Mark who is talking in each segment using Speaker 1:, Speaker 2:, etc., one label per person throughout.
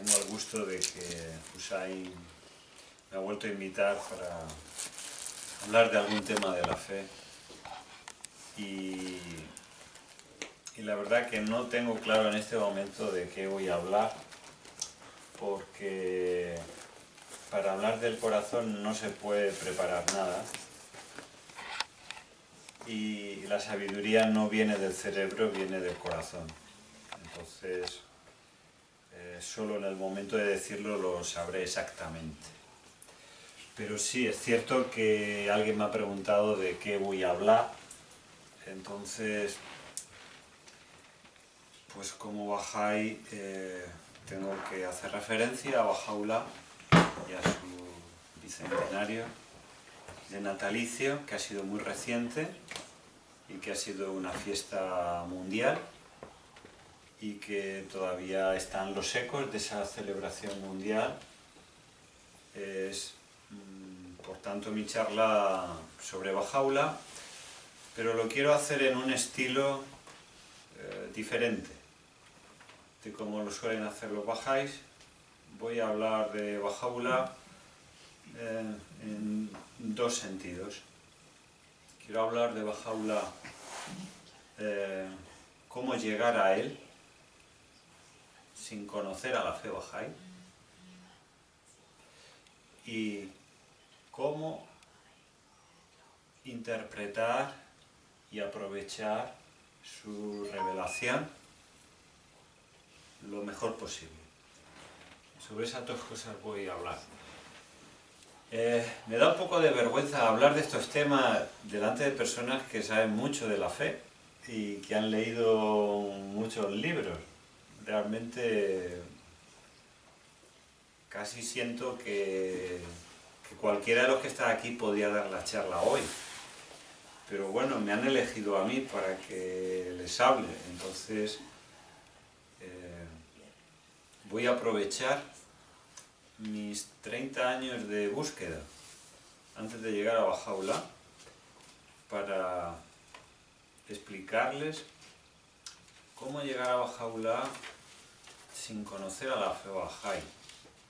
Speaker 1: tengo el gusto de que Hussain me ha vuelto a invitar para hablar de algún tema de la fe. Y la verdad que no tengo claro en este momento de qué voy a hablar, porque para hablar del corazón no se puede preparar nada. Y la sabiduría no viene del cerebro, viene del corazón. Entonces, solo en el momento de decirlo lo sabré exactamente. Pero sí, es cierto que alguien me ha preguntado de qué voy a hablar. Entonces, pues como Bahá'í, tengo que hacer referencia a Baha'u'lláh y a su bicentenario de natalicio, que ha sido muy reciente y que ha sido una fiesta mundial y que todavía están los ecos de esa celebración mundial. Es, por tanto, mi charla sobre Baha'u'lláh, pero lo quiero hacer en un estilo diferente de como lo suelen hacer los Bahá'ís. Voy a hablar de Baha'u'lláh en dos sentidos. Quiero hablar de Baha'u'lláh, cómo llegar a él sin conocer a la fe Bahá'í, y cómo interpretar y aprovechar su revelación lo mejor posible. Sobre esas dos cosas voy a hablar. Me da un poco de vergüenza hablar de estos temas delante de personas que saben mucho de la fe y que han leído muchos libros. Realmente casi siento que cualquiera de los que está aquí podía dar la charla hoy. Pero bueno, me han elegido a mí para que les hable. Entonces voy a aprovechar mis 30 años de búsqueda antes de llegar a Baha'u'lláh para explicarles cómo llegar a Baha'u'lláh sin conocer a la fe Bahá'í,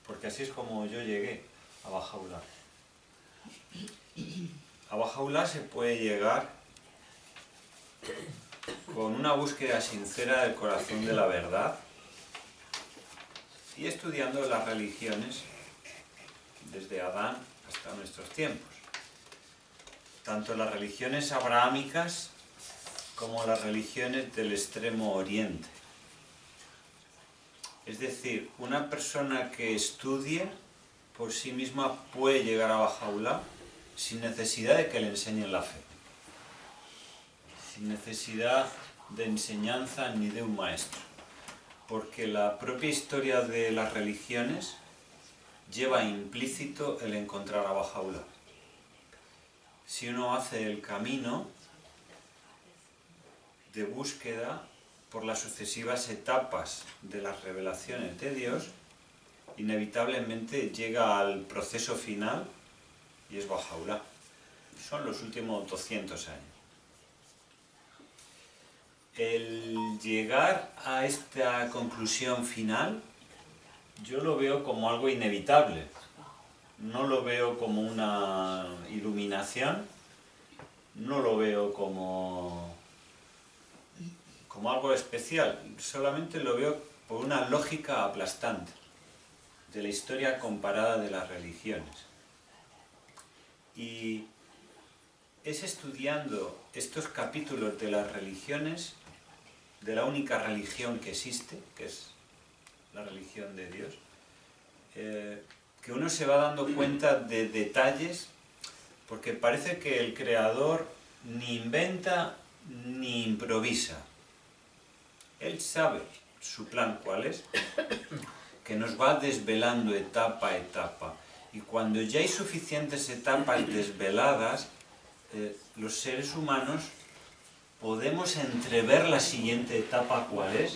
Speaker 1: porque así es como yo llegué a Baha'u'lláh. A Baha'u'lláh se puede llegar con una búsqueda sincera del corazón de la verdad y estudiando las religiones desde Adán hasta nuestros tiempos. Tanto las religiones abrahámicas como las religiones del Extremo Oriente. Es decir, una persona que estudie por sí misma puede llegar a Baha'u'lláh sin necesidad de que le enseñen la fe, sin necesidad de enseñanza ni de un maestro, porque la propia historia de las religiones lleva implícito el encontrar a Baha'u'lláh. Si uno hace el camino de búsqueda por las sucesivas etapas de las revelaciones de Dios, inevitablemente llega al proceso final y es Baha'u'lláh. Son los últimos 200 años. El llegar a esta conclusión final yo lo veo como algo inevitable. No lo veo como una iluminación, no lo veo como algo especial, solamente lo veo por una lógica aplastante de la historia comparada de las religiones. Y es estudiando estos capítulos de las religiones, de la única religión que existe, que es la religión de Dios, que uno se va dando cuenta de detalles, porque parece que el Creador ni inventa ni improvisa. Él sabe su plan cuál es, que nos va desvelando etapa a etapa. Y cuando ya hay suficientes etapas desveladas, los seres humanos podemos entrever la siguiente etapa cuál es,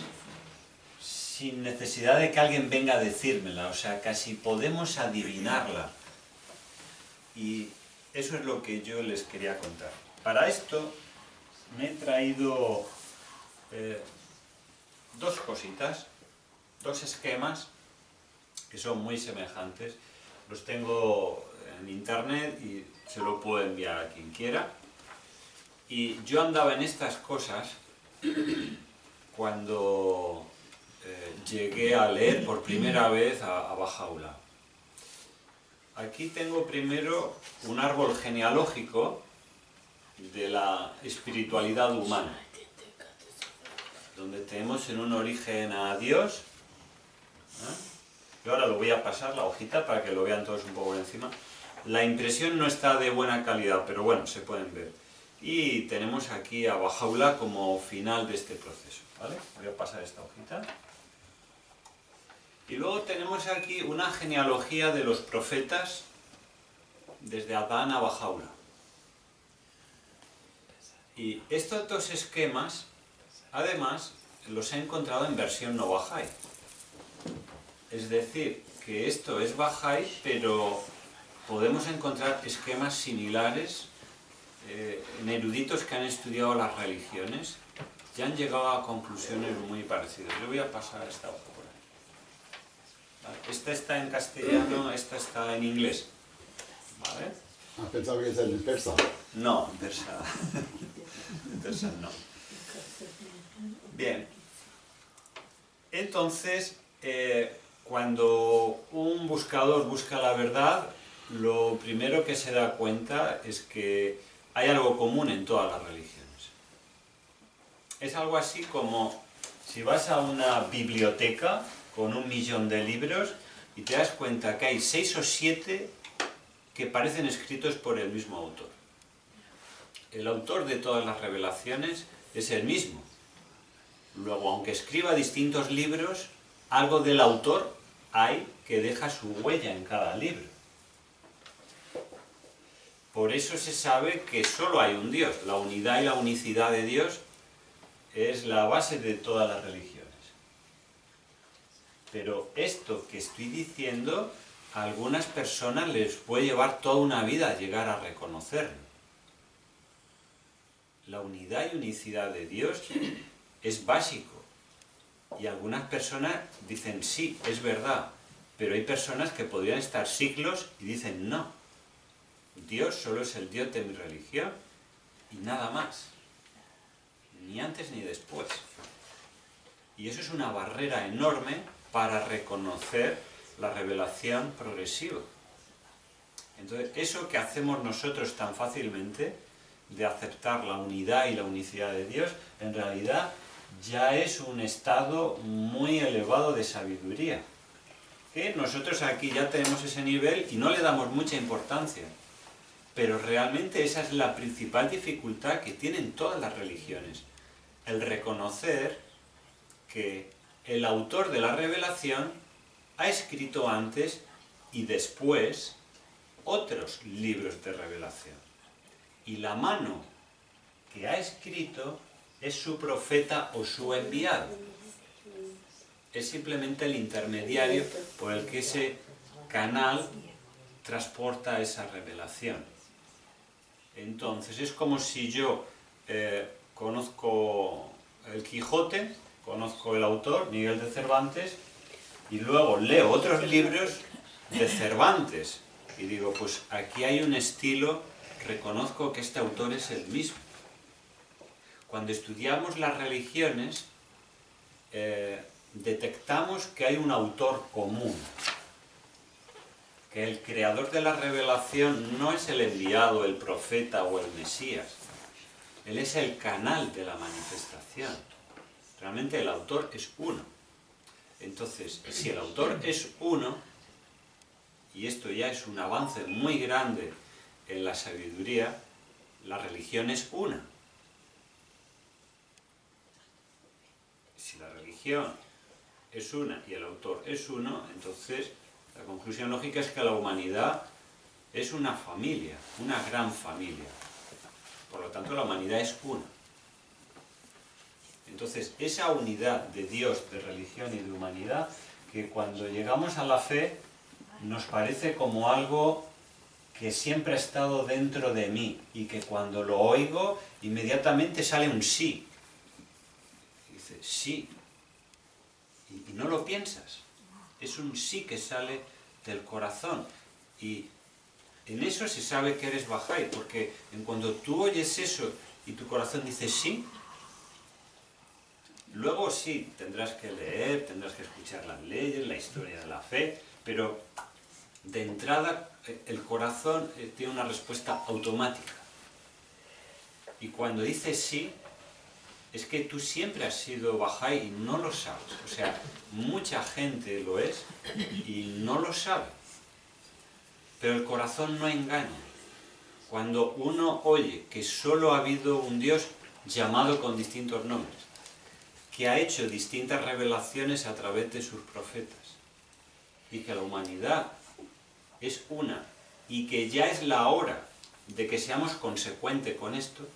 Speaker 1: sin necesidad de que alguien venga a decírmela, o sea, casi podemos adivinarla. Y eso es lo que yo les quería contar. Para esto me he traído dos cositas, dos esquemas que son muy semejantes. Los tengo en internet y se lo puedo enviar a quien quiera. Y yo andaba en estas cosas cuando llegué a leer por primera vez a Baha'u'lláh. Aquí tengo primero un árbol genealógico de la espiritualidad humana, donde tenemos en un origen a Dios. Yo ahora lo voy a pasar la hojita para que lo vean todos un poco por encima. La impresión no está de buena calidad, pero bueno, se pueden ver. Y tenemos aquí a Baha'u'lláh como final de este proceso, ¿vale? Voy a pasar esta hojita. Y luego tenemos aquí una genealogía de los profetas desde Adán a Baha'u'lláh. Y estos dos esquemas, además, los he encontrado en versión no Bahá'í. Es decir, que esto es Bahá'í, pero podemos encontrar esquemas similares en eruditos que han estudiado las religiones y han llegado a conclusiones muy parecidas. Yo voy a pasar esta hoja por ahí. Vale. Esta está en castellano, esta está en inglés. ¿Vale?
Speaker 2: Ah, pensaba que era en persa.
Speaker 1: No, en persa. En persa no. Bien. Entonces, cuando un buscador busca la verdad, lo primero que se da cuenta es que hay algo común en todas las religiones. Es algo así como si vas a una biblioteca con 1 millón de libros y te das cuenta que hay 6 o 7 que parecen escritos por el mismo autor. El autor de todas las revelaciones es el mismo. Luego, aunque escriba distintos libros, algo del autor hay que deja su huella en cada libro. Por eso se sabe que solo hay un Dios. La unidad y la unicidad de Dios es la base de todas las religiones. Pero esto que estoy diciendo, a algunas personas les puede llevar toda una vida a llegar a reconocerlo. La unidad y unicidad de Dios es básico. Y algunas personas dicen, sí, es verdad, pero hay personas que podrían estar siglos y dicen, no, Dios solo es el Dios de mi religión y nada más, ni antes ni después. Y eso es una barrera enorme para reconocer la revelación progresiva. Entonces, eso que hacemos nosotros tan fácilmente, de aceptar la unidad y la unicidad de Dios, en realidad ya es un estado muy elevado de sabiduría. Que nosotros aquí ya tenemos ese nivel y no le damos mucha importancia. Pero realmente esa es la principal dificultad que tienen todas las religiones. El reconocer que el autor de la revelación ha escrito antes y después otros libros de revelación. Y la mano que ha escrito es su profeta o su enviado. Es simplemente el intermediario por el que ese canal transporta esa revelación. Entonces es como si yo conozco el Quijote, conozco el autor, Miguel de Cervantes, y luego leo otros libros de Cervantes y digo, pues aquí hay un estilo, reconozco que este autor es el mismo. Cuando estudiamos las religiones, detectamos que hay un autor común, que el creador de la revelación no es el enviado, el profeta o el Mesías. Él es el canal de la manifestación. Realmente el autor es uno. Entonces, si el autor es uno, y esto ya es un avance muy grande en la sabiduría, la religión es una. Si la religión es una y el autor es uno, entonces la conclusión lógica es que la humanidad es una familia, una gran familia. Por lo tanto, la humanidad es una. Entonces, esa unidad de Dios, de religión y de humanidad, que cuando llegamos a la fe nos parece como algo que siempre ha estado dentro de mí y que cuando lo oigo inmediatamente sale un sí. Y dice, sí. Y no lo piensas. es un sí que sale del corazón. Y en eso se sabe que eres Bahá'í, porque en cuando tú oyes eso y tu corazón dice sí, luego sí, tendrás que leer, tendrás que escuchar las leyes, la historia de la fe, pero de entrada el corazón tiene una respuesta automática. Y cuando dices sí, es que tú siempre has sido Bahá'í y no lo sabes. O sea, mucha gente lo es y no lo sabe. Pero el corazón no engaña. Cuando uno oye que solo ha habido un Dios llamado con distintos nombres, que ha hecho distintas revelaciones a través de sus profetas, y que la humanidad es una, y que ya es la hora de que seamos consecuentes con esto,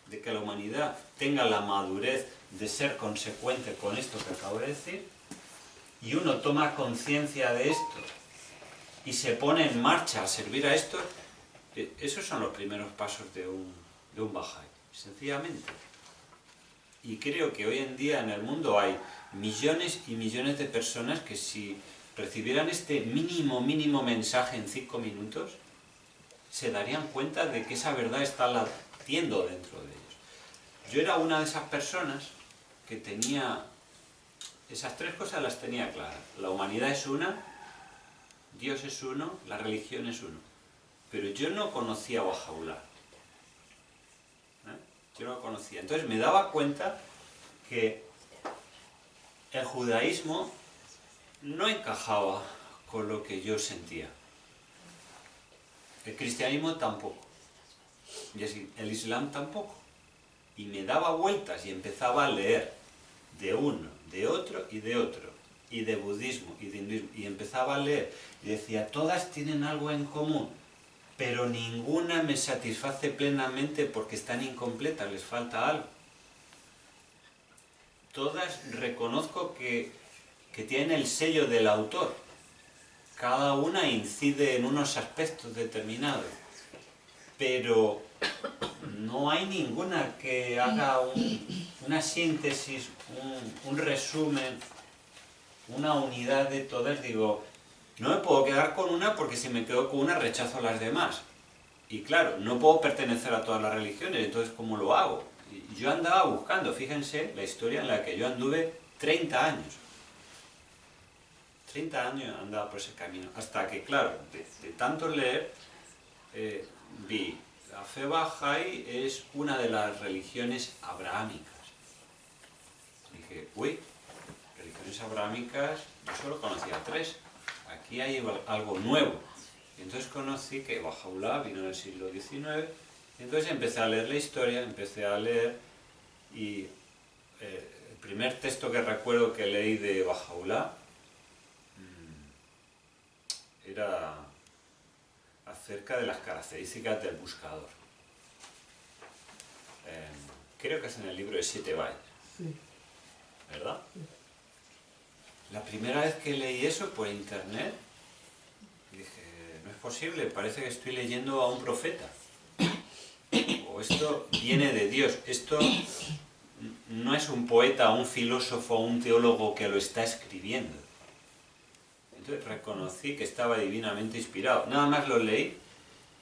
Speaker 1: de que la humanidad tenga la madurez de ser consecuente con esto que acabo de decir, y uno toma conciencia de esto y se pone en marcha a servir a esto, esos son los primeros pasos de un Bahá'í, sencillamente. Y creo que hoy en día en el mundo hay millones y millones de personas que si recibieran este mínimo mensaje en 5 minutos, se darían cuenta de que esa verdad está latiendo dentro de ellos. Yo era una de esas personas que tenía, esas tres cosas las tenía claras. La humanidad es una, Dios es uno, la religión es uno. Pero yo no conocía a Baha'u'lláh. Yo no lo conocía. Entonces me daba cuenta que el judaísmo no encajaba con lo que yo sentía. El cristianismo tampoco. Y así, el islam tampoco. Y me daba vueltas y empezaba a leer de uno, de otro y de otro. Y de budismo y de hinduismo. Y empezaba a leer y decía, todas tienen algo en común, pero ninguna me satisface plenamente porque están incompletas, les falta algo. Todas reconozco que tienen el sello del autor. Cada una incide en unos aspectos determinados. Pero no hay ninguna que haga una síntesis, un resumen, una unidad de todas. Digo, no me puedo quedar con una porque si me quedo con una rechazo a las demás. Y claro, no puedo pertenecer a todas las religiones, entonces ¿cómo lo hago? Y yo andaba buscando, fíjense la historia en la que yo anduve 30 años. 30 años andaba por ese camino, hasta que claro, de tanto leer, vi, la fe Bahá'í es una de las religiones abrahámicas. Dije, uy, religiones abrahámicas, yo solo conocía 3, aquí hay algo nuevo. Y entonces conocí que Baha'u'lláh vino en el siglo XIX, y entonces empecé a leer la historia, empecé a leer, y el primer texto que recuerdo que leí de Baha'u'lláh era acerca de las características del buscador. Creo que es en el libro de 7 Valles, ¿verdad? La primera vez que leí eso por internet, dije, no es posible, parece que estoy leyendo a un profeta. O esto viene de Dios, esto no es un poeta, un filósofo, un teólogo que lo está escribiendo. Entonces reconocí que estaba divinamente inspirado. Nada más lo leí,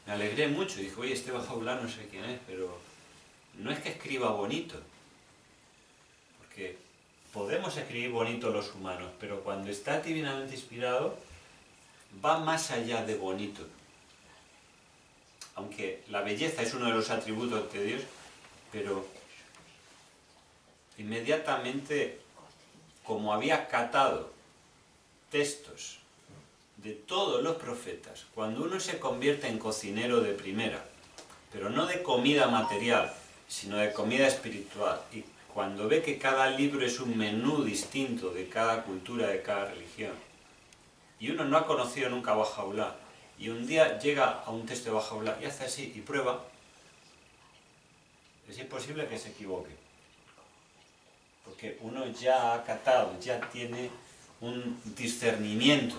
Speaker 1: me alegré mucho. Dije, oye, este Baha'u'lláh no sé quién es, pero no es que escriba bonito. Porque podemos escribir bonito los humanos, pero cuando está divinamente inspirado, va más allá de bonito. Aunque la belleza es uno de los atributos de Dios, pero inmediatamente, como había catado textos de todos los profetas, cuando uno se convierte en cocinero de primera, pero no de comida material, sino de comida espiritual, y cuando ve que cada libro es un menú distinto de cada cultura, de cada religión, y uno no ha conocido nunca a Baha'u'lláh, y un día llega a un texto de Baha'u'lláh y hace así y prueba, es imposible que se equivoque, porque uno ya ha catado, ya tiene un discernimiento,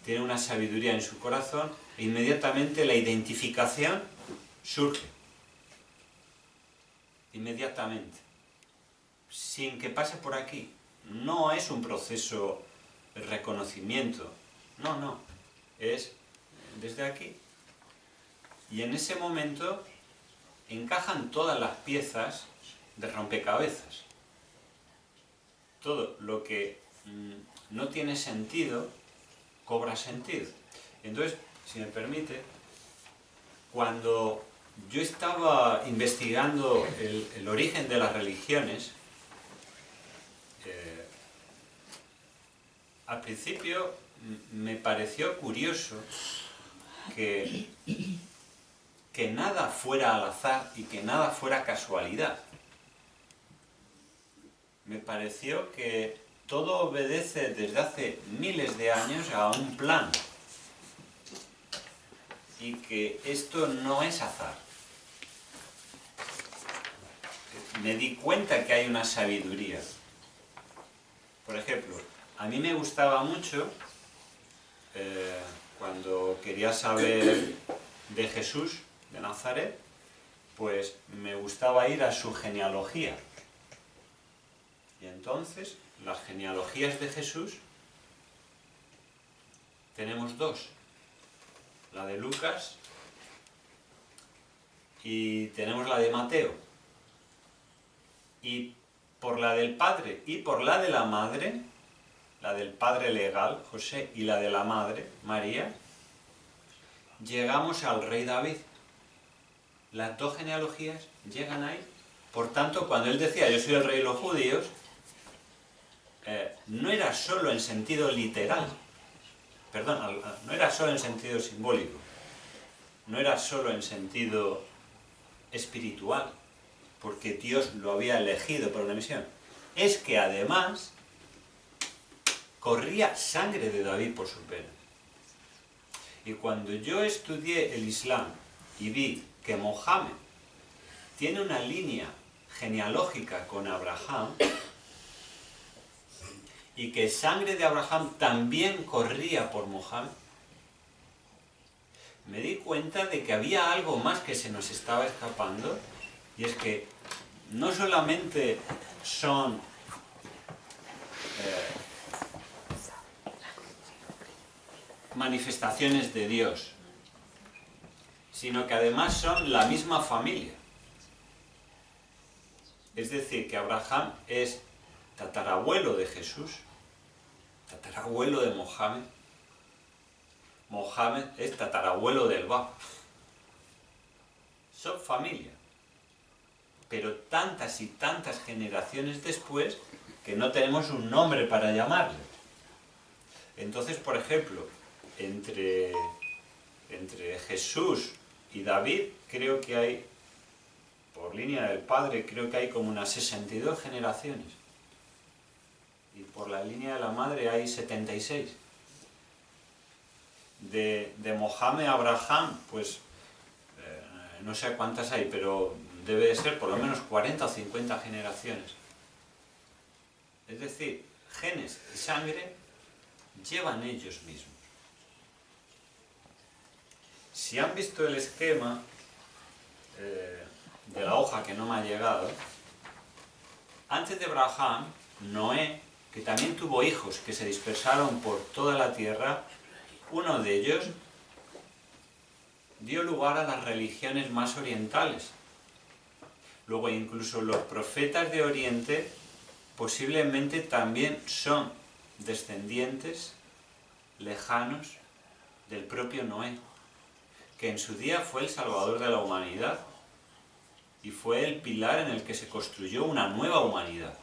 Speaker 1: tiene una sabiduría en su corazón, e inmediatamente la identificación surge. Inmediatamente. Sin que pase por aquí. no es un proceso de reconocimiento, no, es desde aquí. Y en ese momento encajan todas las piezas de rompecabezas. Todo lo que no tiene sentido, cobra sentido. Entonces, si me permite, cuando yo estaba investigando el origen de las religiones, al principio me pareció curioso que nada fuera al azar y que nada fuera casualidad. Me pareció que todo obedece desde hace miles de años a un plan y que esto no es azar. Me di cuenta que hay una sabiduría. Por ejemplo, a mí me gustaba mucho, cuando quería saber de Jesús de Nazaret, pues me gustaba ir a su genealogía. Y entonces, las genealogías de Jesús, tenemos dos. La de Lucas y tenemos la de Mateo. Y por la del padre y por la de la madre, la del padre legal, José, y la de la madre, María, llegamos al rey David. Las dos genealogías llegan ahí. Por tanto, cuando él decía yo soy el rey de los judíos, no era solo en sentido literal, perdón, no era solo en sentido simbólico, no era solo en sentido espiritual, porque Dios lo había elegido por una misión. Es que además corría sangre de David por sus venas. Y cuando yo estudié el Islam y vi que Mohammed tiene una línea genealógica con Abraham, y que sangre de Abraham también corría por Mohammed, me di cuenta de que había algo más que se nos estaba escapando, y es que no solamente son manifestaciones de Dios, sino que además son la misma familia. Es decir, que Abraham es tatarabuelo de Jesús, tatarabuelo de Mohammed, Mohammed es tatarabuelo del Bab. Son familia, pero tantas y tantas generaciones después que no tenemos un nombre para llamarle. Entonces, por ejemplo, entre Jesús y David, creo que hay, por línea del padre, creo que hay como unas 62 generaciones. Y por la línea de la madre hay 76. De Mohammed a Abraham, pues no sé cuántas hay, pero debe de ser por lo menos 40 o 50 generaciones. Es decir, genes y sangre llevan ellos mismos. Si han visto el esquema de la hoja que no me ha llegado, antes de Abraham, Noé, que también tuvo hijos que se dispersaron por toda la tierra, uno de ellos dio lugar a las religiones más orientales. Luego incluso los profetas de Oriente posiblemente también son descendientes lejanos del propio Noé, que en su día fue el salvador de la humanidad y fue el pilar en el que se construyó una nueva humanidad.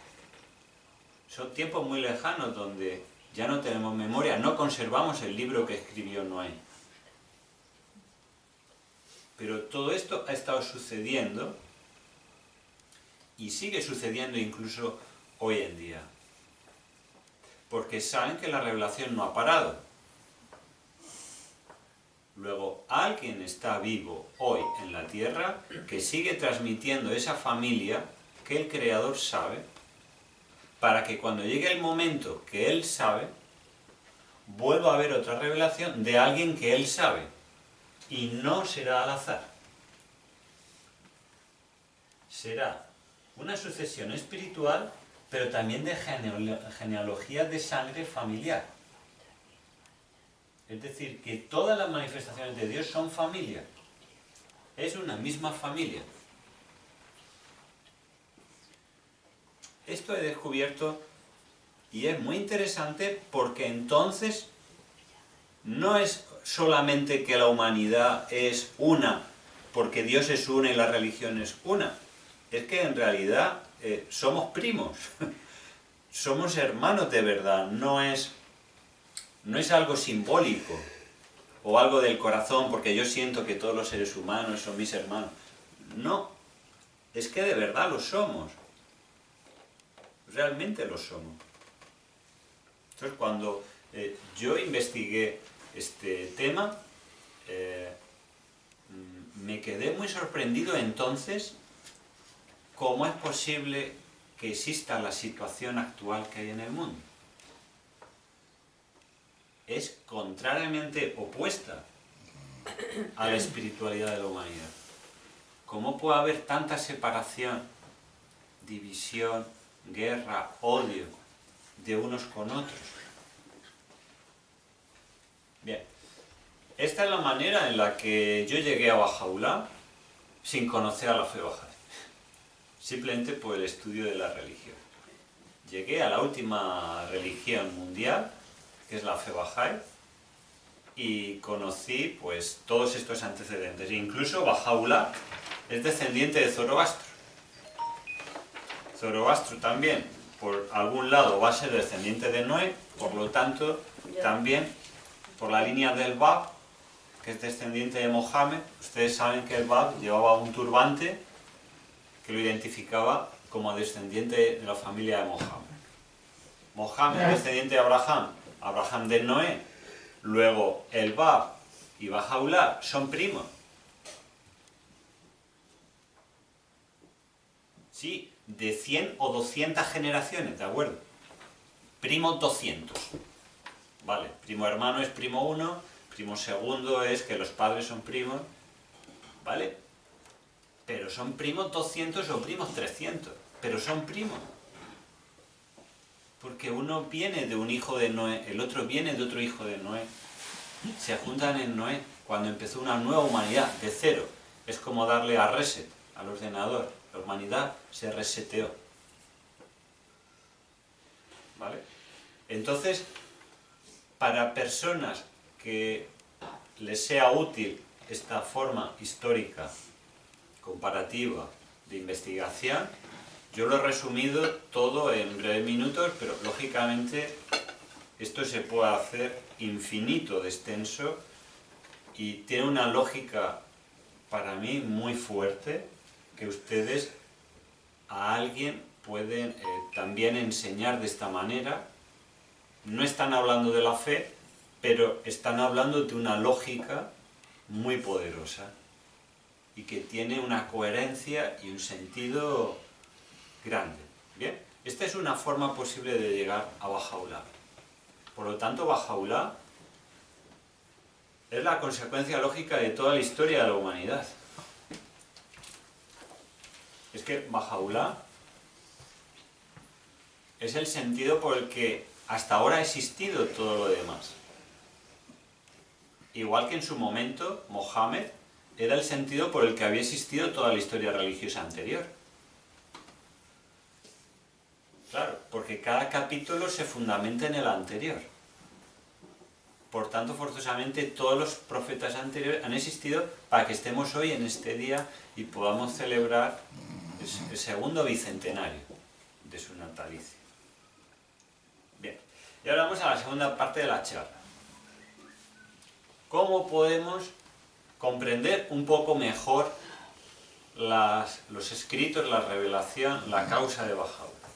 Speaker 1: Son tiempos muy lejanos donde ya no tenemos memoria, no conservamos el libro que escribió Noé. Pero todo esto ha estado sucediendo y sigue sucediendo incluso hoy en día. Porque saben que la revelación no ha parado. Luego, alguien está vivo hoy en la tierra que sigue transmitiendo esa familia que el Creador sabe, para que cuando llegue el momento que Él sabe, vuelva a haber otra revelación de alguien que Él sabe. Y no será al azar. Será una sucesión espiritual pero también de genealogía de sangre familiar. Es decir, que todas las manifestaciones de Dios son familia. Es una misma familia. Esto he descubierto y es muy interesante porque entonces no es solamente que la humanidad es una, porque Dios es una y la religión es una. Es que en realidad somos primos, somos hermanos de verdad, no es algo simbólico o algo del corazón porque yo siento que todos los seres humanos son mis hermanos. No, es que de verdad lo somos, realmente lo somos. Entonces cuando yo investigué este tema, me quedé muy sorprendido entonces cómo es posible que exista la situación actual que hay en el mundo. Es contrariamente opuesta a la espiritualidad de la humanidad. ¿Cómo puede haber tanta separación, división, guerra, odio de unos con otros? Bien, esta es la manera en la que yo llegué a Bahá'u'lláh sin conocer a la fe Bahá'í, simplemente por el estudio de la religión. Llegué a la última religión mundial, que es la fe Bahá'í, y conocí pues todos estos antecedentes. Incluso Bahá'u'lláh es descendiente de Zoroastro. Zoroastro también, por algún lado, va a ser descendiente de Noé, por lo tanto, también por la línea del Bab, que es descendiente de Mohammed. Ustedes saben que el Bab llevaba un turbante que lo identificaba como descendiente de la familia de Mohammed. Mohammed es descendiente de Abraham, Abraham de Noé. Luego el Bab y Bahá'u'lláh son primos. Sí, de 100 o 200 generaciones, ¿de acuerdo? Primo 200. Vale, primo hermano es primo 1, primo segundo es que los padres son primos, ¿vale? Pero son primos 200 o primos 300, pero son primos. Porque uno viene de un hijo de Noé, el otro viene de otro hijo de Noé. Se juntan en Noé, cuando empezó una nueva humanidad, de cero. Es como darle a reset al ordenador. La humanidad se reseteó. ¿Vale? Entonces, para personas que les sea útil esta forma histórica, comparativa, de investigación, yo lo he resumido todo en breves minutos, pero lógicamente esto se puede hacer infinito de extenso y tiene una lógica para mí muy fuerte que ustedes a alguien pueden también enseñar de esta manera. No están hablando de la fe, pero están hablando de una lógica muy poderosa y que tiene una coherencia y un sentido grande. Bien, esta es una forma posible de llegar a Bahá'u'lláh. Por lo tanto, Bahá'u'lláh es la consecuencia lógica de toda la historia de la humanidad. Es que Bahá'u'lláh es el sentido por el que hasta ahora ha existido todo lo demás. Igual que en su momento, Mohammed era el sentido por el que había existido toda la historia religiosa anterior. Claro, porque cada capítulo se fundamenta en el anterior. Por tanto, forzosamente, todos los profetas anteriores han existido para que estemos hoy en este día y podamos celebrar el segundo bicentenario de su natalicio. Bien, y ahora vamos a la segunda parte de la charla. ¿Cómo podemos comprender un poco mejor los escritos, la revelación, la causa de Bahá'u'lláh?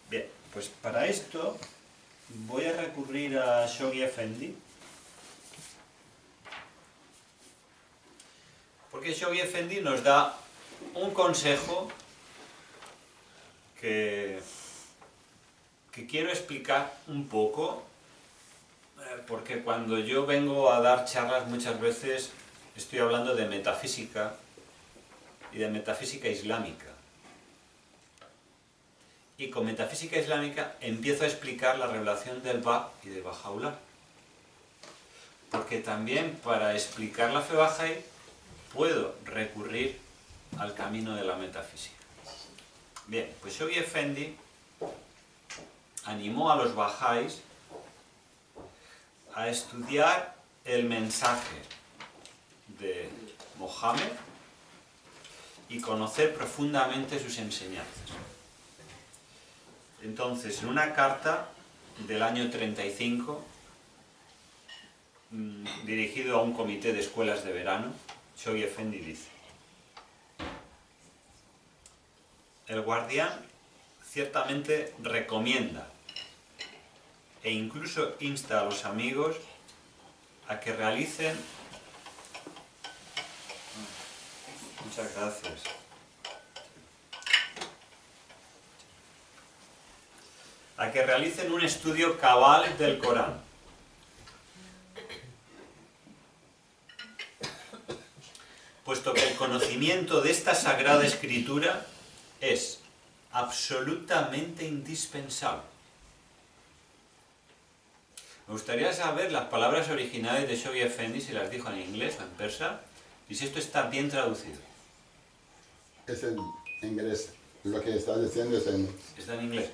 Speaker 1: Bien, pues para esto voy a recurrir a Shoghi Effendi, porque Shoghi Effendi nos da un consejo que quiero explicar un poco, porque cuando yo vengo a dar charlas muchas veces estoy hablando de metafísica y de metafísica islámica. y con metafísica islámica empiezo a explicar la revelación del Bab y de Baha'u'lláh. Porque también para explicar la fe Bahá'í puedo recurrir al camino de la metafísica. Bien, pues Shoghi Effendi animó a los Bahá'ís a estudiar el mensaje de Mohammed y conocer profundamente sus enseñanzas. Entonces, en una carta del año 35, dirigido a un comité de escuelas de verano, Shoghi Effendi dice: el guardián ciertamente recomienda e incluso insta a los amigos a que realicen... Muchas gracias. A que realicen un estudio cabal del Corán. Puesto que el conocimiento de esta sagrada escritura es absolutamente indispensable. Me gustaría saber las palabras originales de Shoghi Effendi, si las dijo en inglés o en persa, y si esto está bien traducido.
Speaker 2: Es en inglés. Lo que está diciendo es en...
Speaker 1: Está en inglés.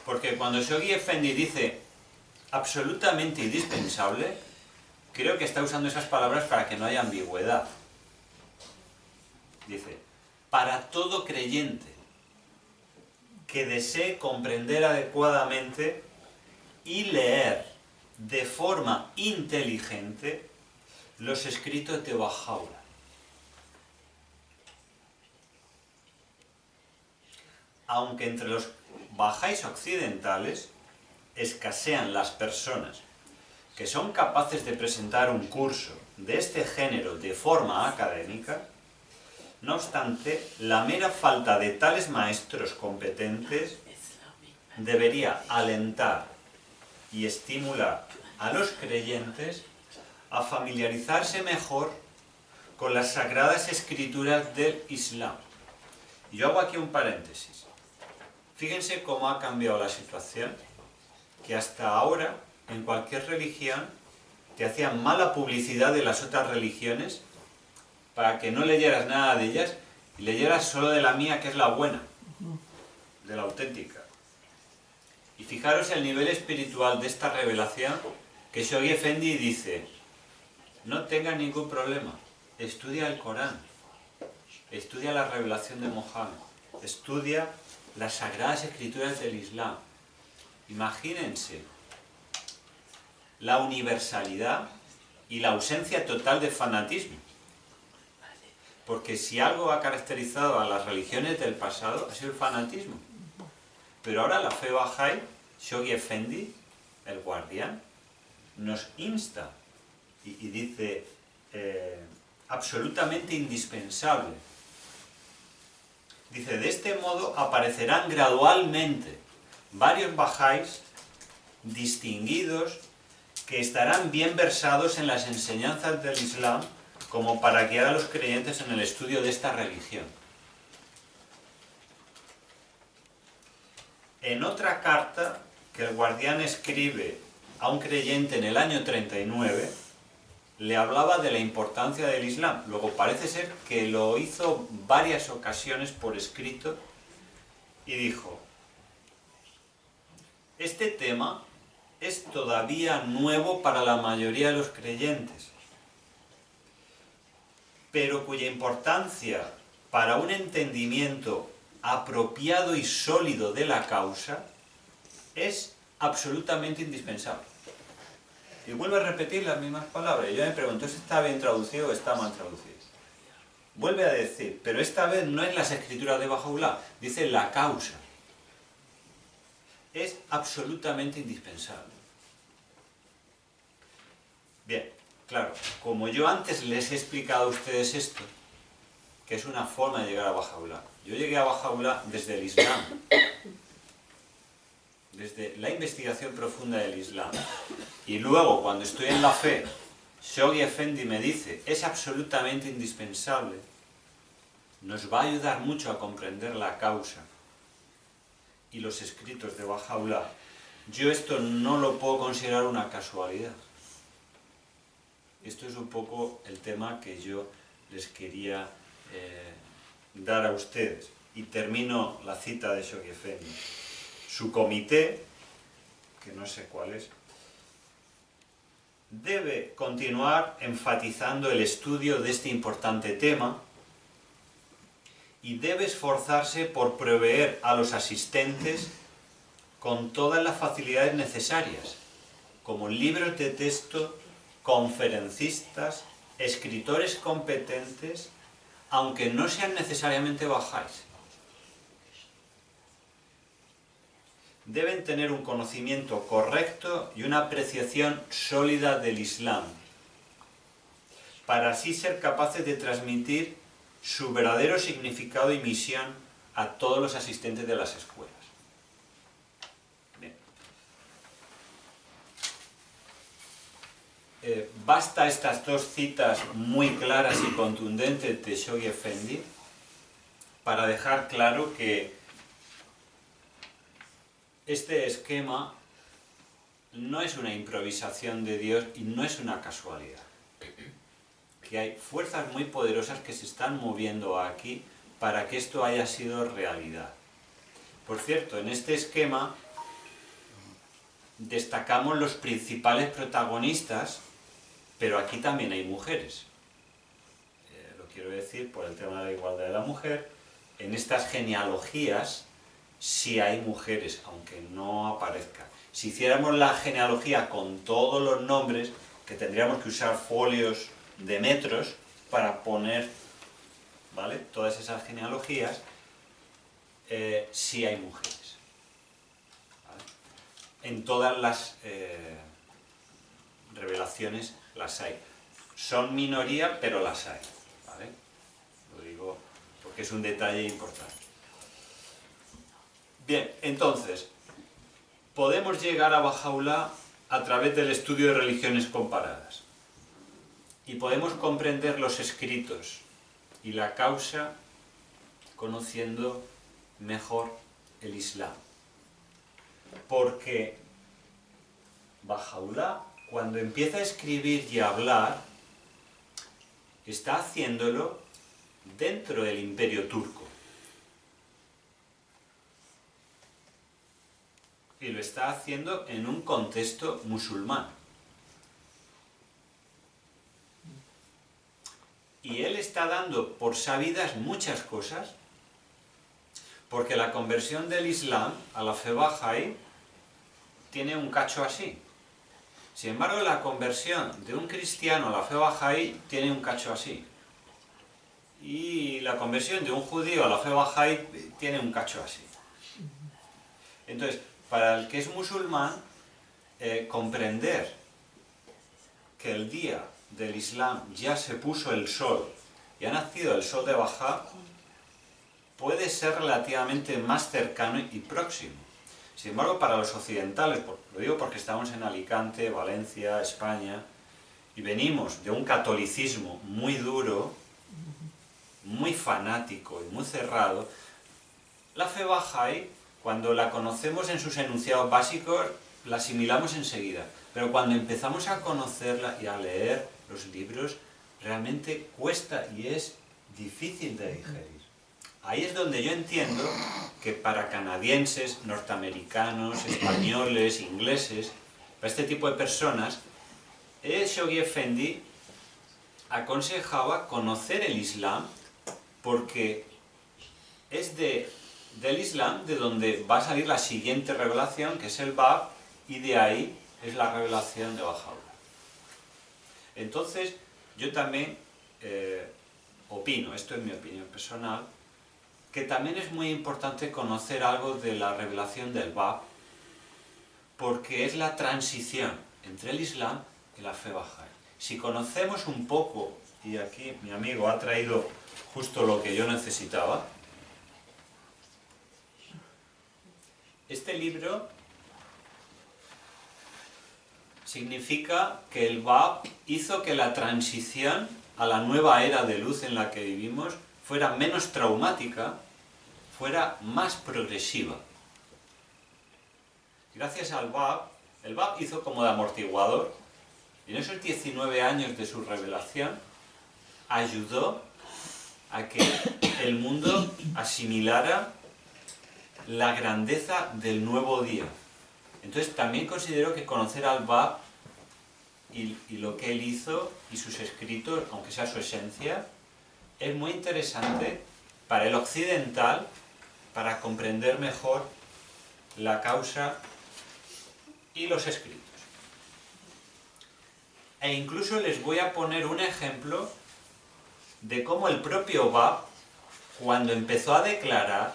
Speaker 1: Porque cuando Shoghi Effendi dice absolutamente indispensable, creo que está usando esas palabras para que no haya ambigüedad. Dice: para todo creyente que desee comprender adecuadamente y leer de forma inteligente los escritos de Baha'u'lláh. Aunque entre los bahá'ís occidentales escasean las personas que son capaces de presentar un curso de este género de forma académica, no obstante, la mera falta de tales maestros competentes debería alentar y estimular a los creyentes a familiarizarse mejor con las sagradas escrituras del Islam. Y yo hago aquí un paréntesis. Fíjense cómo ha cambiado la situación, que hasta ahora en cualquier religión te hacían mala publicidad de las otras religiones para que no leyeras nada de ellas y leyeras solo de la mía, que es la buena, de la auténtica. Y fijaros el nivel espiritual de esta revelación, que Shoghi Effendi dice: no tengas ningún problema, estudia el Corán, estudia la revelación de Mohammed, estudia las sagradas escrituras del Islam. Imagínense la universalidad y la ausencia total de fanatismo. Porque si algo ha caracterizado a las religiones del pasado ha sido el fanatismo. Pero ahora la fe Bahá'í, Shoghi Effendi, el guardián, nos insta y dice absolutamente indispensable. Dice: de este modo aparecerán gradualmente varios bahá'ís distinguidos que estarán bien versados en las enseñanzas del Islam, como para guiar a los creyentes en el estudio de esta religión. En otra carta que el guardián escribe a un creyente en el año 39, le hablaba de la importancia del Islam. Luego parece ser que lo hizo varias ocasiones por escrito y dijo: este tema es todavía nuevo para la mayoría de los creyentes, pero cuya importancia para un entendimiento apropiado y sólido de la causa es absolutamente indispensable. Y vuelve a repetir las mismas palabras. Yo me pregunto si está bien traducido o está mal traducido. Vuelve a decir, pero esta vez no es las escrituras de Baha'u'lláh, dice la causa. Es absolutamente indispensable. Bien, claro, como yo antes les he explicado a ustedes esto, que es una forma de llegar a Baha'u'lláh. Yo llegué a Baha'u'lláh desde el Islam, desde la investigación profunda del Islam. Y luego, cuando estoy en la fe, Shoghi Effendi me dice: es absolutamente indispensable, nos va a ayudar mucho a comprender la causa. y los escritos de Baha'u'lláh, yo esto no lo puedo considerar una casualidad. Esto es un poco el tema que yo les quería dar a ustedes. Y termino la cita de Shoghi Effendi. Su comité, que no sé cuál es, debe continuar enfatizando el estudio de este importante tema y debe esforzarse por proveer a los asistentes con todas las facilidades necesarias, como libros de texto, conferencistas, escritores competentes, aunque no sean necesariamente bahá'ís. Deben tener un conocimiento correcto y una apreciación sólida del Islam, para así ser capaces de transmitir su verdadero significado y misión a todos los asistentes de las escuelas. Bien. Basta estas dos citas muy claras y contundentes de Shoghi Effendi para dejar claro que este esquema no es una improvisación de Dios y no es una casualidad. Que hay fuerzas muy poderosas que se están moviendo aquí para que esto haya sido realidad. Por cierto, en este esquema destacamos los principales protagonistas, pero aquí también hay mujeres. Lo quiero decir por el tema de la igualdad de la mujer. En estas genealogías sí hay mujeres, aunque no aparezcan. Si hiciéramos la genealogía con todos los nombres, que tendríamos que usar folios de metros para poner, ¿vale?, todas esas genealogías, sí hay mujeres, ¿vale? En todas las revelaciones las hay. Son minoría, pero las hay, ¿vale? Lo digo porque es un detalle importante. Bien, entonces, podemos llegar a Baha'u'lláh a través del estudio de religiones comparadas. Y podemos comprender los escritos y la causa conociendo mejor el Islam. Porque Baha'u'lláh, cuando empieza a escribir y a hablar, está haciéndolo dentro del Imperio Turco. Y lo está haciendo en un contexto musulmán. Y él está dando por sabidas muchas cosas, porque la conversión del Islam a la fe bahá'í tiene un cacho así. Sin embargo, la conversión de un cristiano a la fe bahá'í tiene un cacho así. Y la conversión de un judío a la fe bahá'í tiene un cacho así. Entonces, para el que es musulmán, comprender que el día del Islam ya se puso el sol y ha nacido el sol de Bahá, puede ser relativamente más cercano y próximo. Sin embargo, para los occidentales, lo digo porque estamos en Alicante, Valencia, España, y venimos de un catolicismo muy duro, muy fanático y muy cerrado, la fe bahá'í, cuando la conocemos en sus enunciados básicos, la asimilamos enseguida. Pero cuando empezamos a conocerla y a leer los libros, realmente cuesta y es difícil de digerir. Ahí es donde yo entiendo que para canadienses, norteamericanos, españoles, ingleses, para este tipo de personas, Shoghi Effendi aconsejaba conocer el Islam porque es del Islam de donde va a salir la siguiente revelación, que es el Bab, y de ahí es la revelación de Baha'u'lláh. Entonces, yo también opino, esto es mi opinión personal, que también es muy importante conocer algo de la revelación del Bab, porque es la transición entre el Islam y la fe bahá'í. Si conocemos un poco, y aquí mi amigo ha traído justo lo que yo necesitaba, este libro significa que el Bab hizo que la transición a la nueva era de luz en la que vivimos fuera menos traumática, fuera más progresiva. Gracias al Bab, el Bab hizo como de amortiguador, y en esos 19 años de su revelación ayudó a que el mundo asimilara la grandeza del nuevo día. Entonces también considero que conocer al Bab y lo que él hizo y sus escritos, aunque sea su esencia, es muy interesante para el occidental, para comprender mejor la causa y los escritos. E incluso les voy a poner un ejemplo de cómo el propio Bab, cuando empezó a declarar,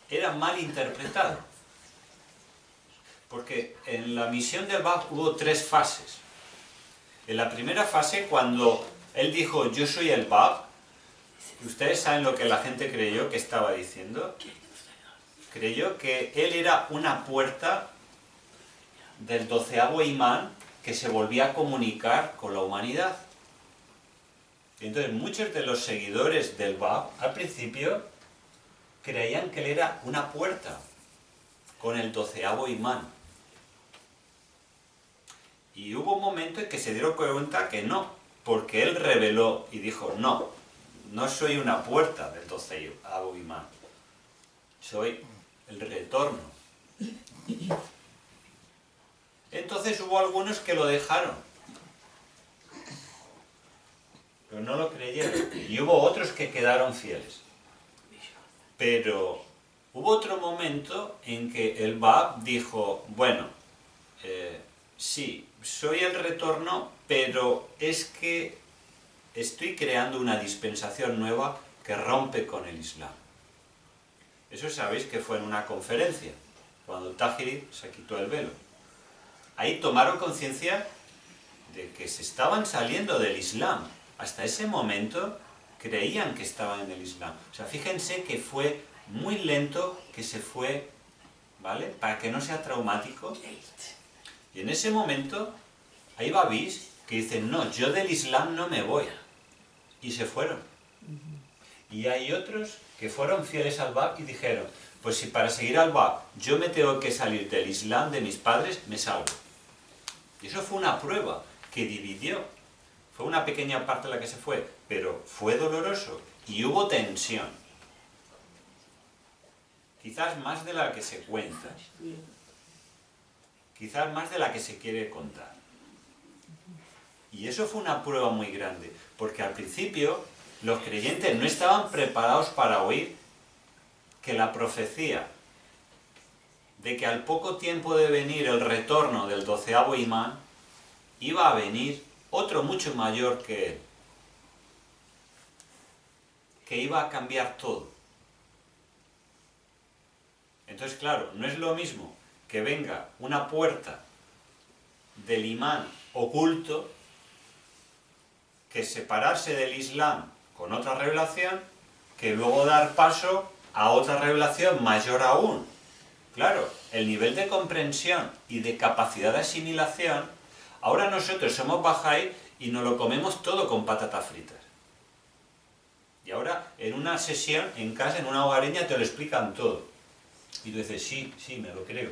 Speaker 1: era mal interpretado. Porque en la misión del Bab hubo 3 fases. En la primera fase, cuando él dijo, yo soy el Bab, ¿ustedes saben lo que la gente creyó que estaba diciendo? Creyó que él era una puerta del 12º imán que se volvía a comunicar con la humanidad. Y entonces muchos de los seguidores del Bab, al principio, creían que él era una puerta con el 12º imán. Y hubo un momento en que se dieron cuenta que no, porque él reveló y dijo, no, no soy una puerta del 12º imán, soy el retorno. Entonces hubo algunos que lo dejaron, pero no lo creyeron, y hubo otros que quedaron fieles. Pero hubo otro momento en que el Bab dijo, bueno, sí, soy el retorno, pero es que estoy creando una dispensación nueva que rompe con el Islam. Eso sabéis que fue en una conferencia, cuando Tahir se quitó el velo. Ahí tomaron conciencia de que se estaban saliendo del Islam. Hasta ese momento creían que estaban en el Islam. O sea, fíjense que fue muy lento que se fue, ¿vale? Para que no sea traumático. Y en ese momento hay babís que dicen, no, yo del Islam no me voy. Y se fueron. Y hay otros que fueron fieles al Bab y dijeron, pues si para seguir al Bab yo me tengo que salir del Islam de mis padres, me salgo. Y eso fue una prueba que dividió. Fue una pequeña parte la que se fue, pero fue doloroso y hubo tensión. Quizás más de la que se cuenta. Quizás más de la que se quiere contar. Y eso fue una prueba muy grande, porque al principio los creyentes no estaban preparados para oír que la profecía de que al poco tiempo de venir el retorno del 12º imán, iba a venir otro mucho mayor que él, que iba a cambiar todo. Entonces, claro, no es lo mismo que venga una puerta del imán oculto que separarse del Islam con otra revelación, que luego dar paso a otra revelación mayor aún. Claro, el nivel de comprensión y de capacidad de asimilación, ahora nosotros somos bahá'í y nos lo comemos todo con patatas fritas. Y ahora en una sesión en casa, en una hogareña, te lo explican todo. Y tú dices, sí, sí, me lo creo.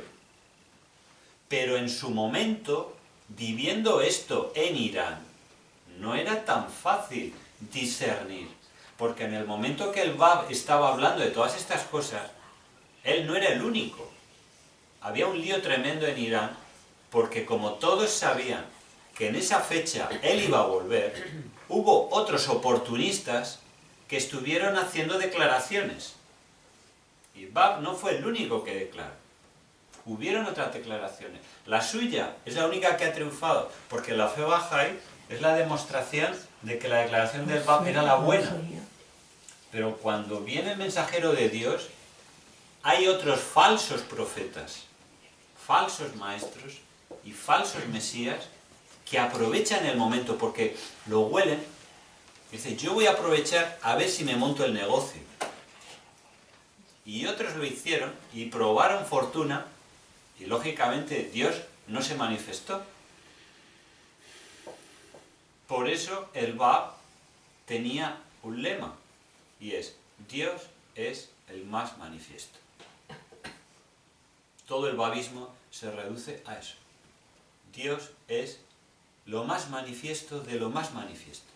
Speaker 1: Pero en su momento, viviendo esto en Irán, no era tan fácil discernir. Porque en el momento que el Bab estaba hablando de todas estas cosas, él no era el único. Había un lío tremendo en Irán, porque como todos sabían que en esa fecha él iba a volver, hubo otros oportunistas que estuvieron haciendo declaraciones. Y Bab no fue el único que declaró. Hubieron otras declaraciones. La suya es la única que ha triunfado, porque la fe bahá'í es la demostración de que la declaración del Bab era la buena. Pero cuando viene el mensajero de Dios, hay otros falsos profetas, falsos maestros y falsos mesías que aprovechan el momento porque lo huelen. Dice, yo voy a aprovechar a ver si me monto el negocio. Y otros lo hicieron y probaron fortuna y lógicamente Dios no se manifestó. Por eso el Bab tenía un lema y es, Dios es el más manifiesto. Todo el babismo se reduce a eso. Dios es lo más manifiesto de lo más manifiesto.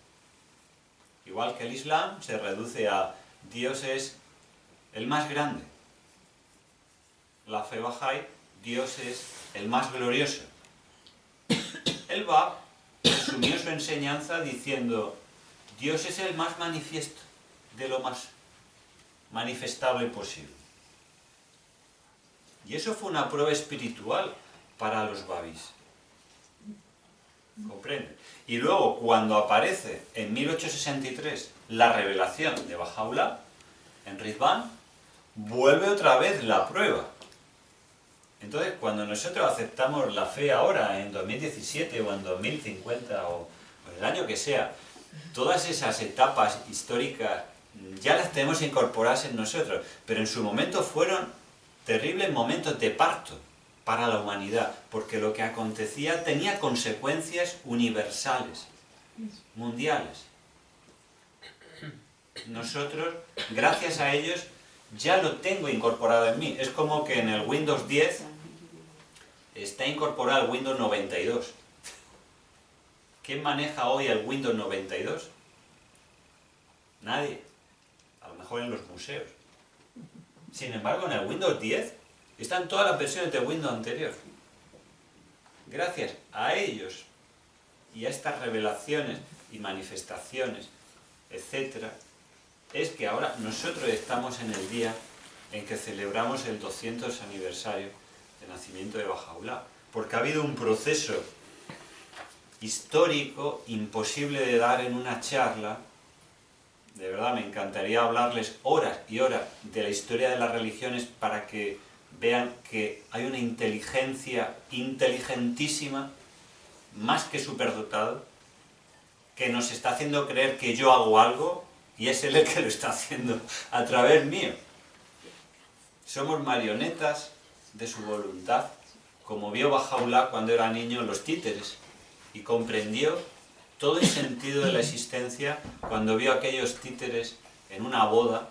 Speaker 1: Igual que el Islam se reduce a Dios es el más grande. La fe Bahá'í, Dios es el más glorioso. El Bab resumió su enseñanza diciendo, Dios es el más manifiesto de lo más manifestable posible. Y eso fue una prueba espiritual para los babís. ¿Comprenden? Y luego, cuando aparece en 1863 la revelación de Baha'u'lláh, en Ridván, vuelve otra vez la prueba. Entonces, cuando nosotros aceptamos la fe ahora, en 2017 o en 2050 o en el año que sea, todas esas etapas históricas ya las tenemos incorporadas en nosotros, pero en su momento fueron terribles momentos de parto para la humanidad, porque lo que acontecía tenía consecuencias universales, mundiales. Nosotros, gracias a ellos, ya lo tengo incorporado en mí. Es como que en el Windows 10 está incorporado el Windows 92. ¿Quién maneja hoy el Windows 92? Nadie. A lo mejor en los museos. Sin embargo, en el Windows 10 están todas las versiones de Windows anterior. Gracias a ellos y a estas revelaciones y manifestaciones, etc., es que ahora nosotros estamos en el día en que celebramos el 200 aniversario del nacimiento de Baha'u'lláh, porque ha habido un proceso histórico imposible de dar en una charla. De verdad, me encantaría hablarles horas y horas de la historia de las religiones para que vean que hay una inteligencia inteligentísima, más que superdotado, que nos está haciendo creer que yo hago algo y es él el que lo está haciendo a través mío. Somos marionetas de su voluntad, como vio Baha'u'lláh cuando era niño los títeres, y comprendió todo el sentido de la existencia cuando vio aquellos títeres en una boda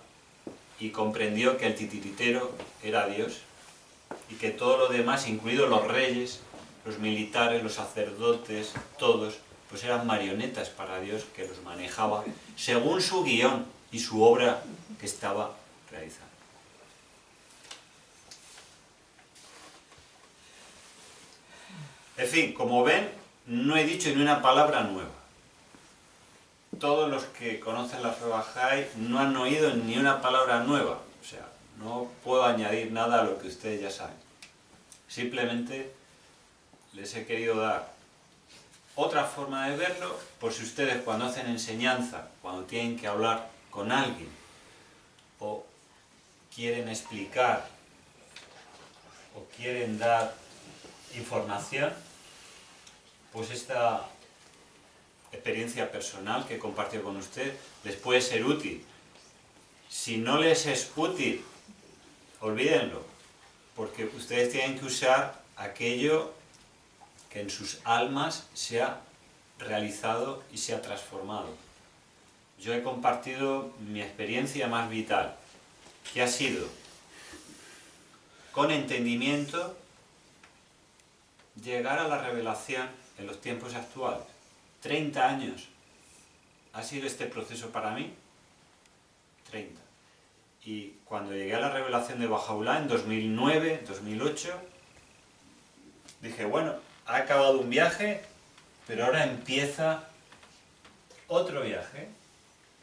Speaker 1: y comprendió que el titiritero era Dios y que todo lo demás, incluidos los reyes, los militares, los sacerdotes, todos, pues eran marionetas para Dios que los manejaba según su guión y su obra que estaba realizando. En fin, como ven, no he dicho ni una palabra nueva. Todos los que conocen la fe Bahá'í no han oído ni una palabra nueva. O sea, no puedo añadir nada a lo que ustedes ya saben. Simplemente les he querido dar otra forma de verlo, por si ustedes cuando hacen enseñanza, cuando tienen que hablar con alguien, o quieren explicar, o quieren dar información, pues esta experiencia personal que compartió con usted les puede ser útil. Si no les es útil, olvídenlo, porque ustedes tienen que usar aquello que en sus almas se ha realizado y se ha transformado. Yo he compartido mi experiencia más vital, que ha sido, con entendimiento, llegar a la revelación en los tiempos actuales. 30 años ha sido este proceso para mí, 30. Y cuando llegué a la revelación de Baha'u'lláh en 2009, 2008, dije, bueno, ha acabado un viaje, pero ahora empieza otro viaje,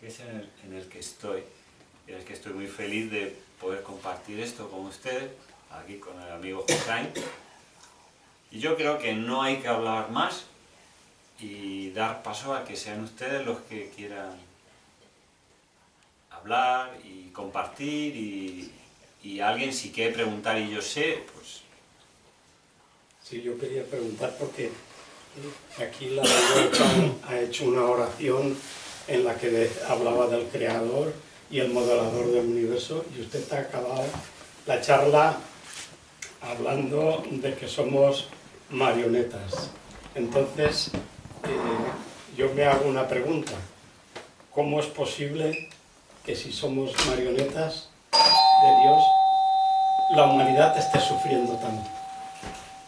Speaker 1: que es en el que estoy, y en el que estoy muy feliz de poder compartir esto con ustedes, aquí con el amigo Hossein. Y yo creo que no hay que hablar más y dar paso a que sean ustedes los que quieran hablar y compartir, y alguien si quiere preguntar y yo sé, pues...
Speaker 3: Sí, yo quería preguntar porque aquí la Biblia ha hecho una oración en la que hablaba del Creador y el modelador del universo, y usted ha acabado la charla hablando de que somos marionetas. Entonces, yo me hago una pregunta. ¿Cómo es posible que si somos marionetas de Dios, la humanidad esté sufriendo tanto.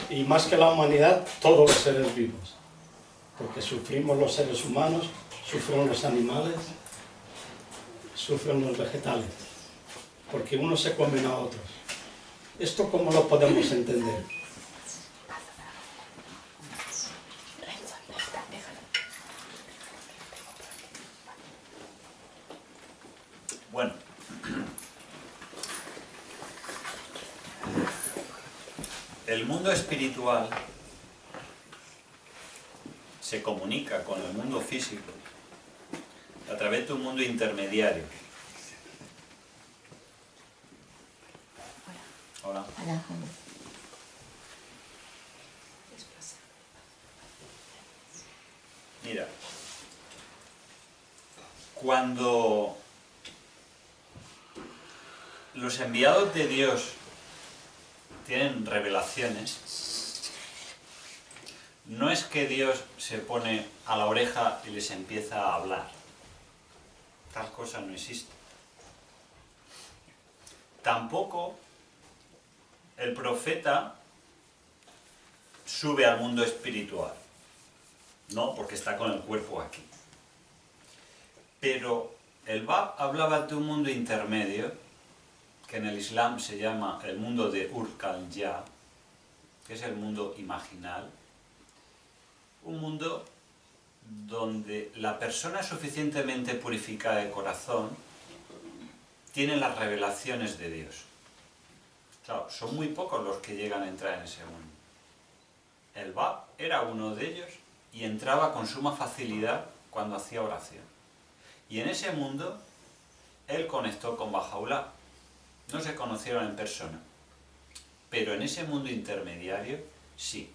Speaker 3: Y más que la humanidad, todos los seres vivos. Porque sufrimos los seres humanos, sufren los animales, sufren los vegetales. Porque unos se comen a otros. ¿Esto cómo lo podemos entender?
Speaker 1: Bueno, el mundo espiritual se comunica con el mundo físico a través de un mundo intermediario. Hola. Mira, cuando los enviados de Dios tienen revelaciones, no es que Dios se pone a la oreja y les empieza a hablar. Tal cosa no existe. Tampoco el profeta sube al mundo espiritual. No, porque está con el cuerpo aquí. Pero el Bab hablaba de un mundo intermedio, que en el Islam se llama el mundo de Urq-al-Ya, que es el mundo imaginal. Un mundo donde la persona suficientemente purificada de corazón tiene las revelaciones de Dios. Claro, son muy pocos los que llegan a entrar en ese mundo. El Bab era uno de ellos y entraba con suma facilidad cuando hacía oración. Y en ese mundo, él conectó con Bahá'u'lláh. No se conocieron en persona, pero en ese mundo intermediario, sí.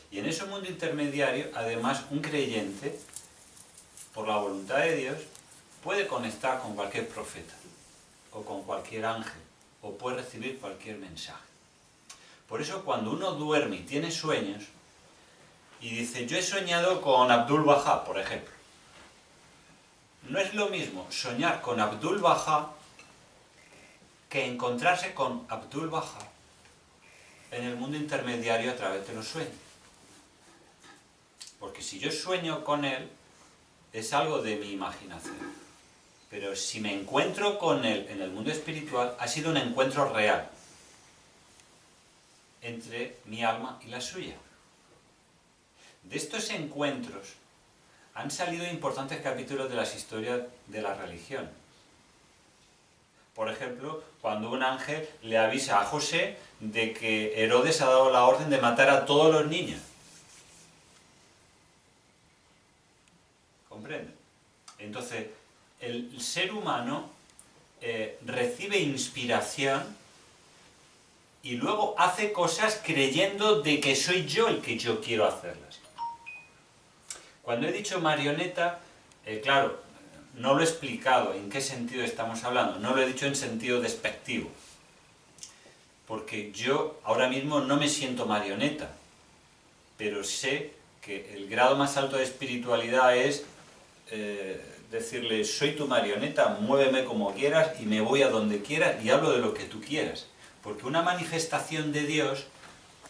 Speaker 1: Y en ese mundo intermediario, además, un creyente, por la voluntad de Dios, puede conectar con cualquier profeta, o con cualquier ángel, o puede recibir cualquier mensaje. Por eso, cuando uno duerme y tiene sueños, y dice, yo he soñado con Abdul-Bahá, por ejemplo. No es lo mismo soñar con Abdul-Bahá que encontrarse con Abdul-Bahá en el mundo intermediario a través de los sueños. Porque si yo sueño con él, es algo de mi imaginación. Pero si me encuentro con él en el mundo espiritual, ha sido un encuentro real entre mi alma y la suya. De estos encuentros han salido importantes capítulos de las historias de la religión. Por ejemplo, cuando un ángel le avisa a José de que Herodes ha dado la orden de matar a todos los niños. ¿Comprende? Entonces, el ser humano recibe inspiración y luego hace cosas creyendo de que soy yo el que yo quiero hacerlas. Cuando he dicho marioneta, claro, no lo he explicado en qué sentido estamos hablando, no lo he dicho en sentido despectivo. Porque yo ahora mismo no me siento marioneta, pero sé que el grado más alto de espiritualidad es decirle, soy tu marioneta, muéveme como quieras y me voy a donde quieras y hablo de lo que tú quieras. Porque una manifestación de Dios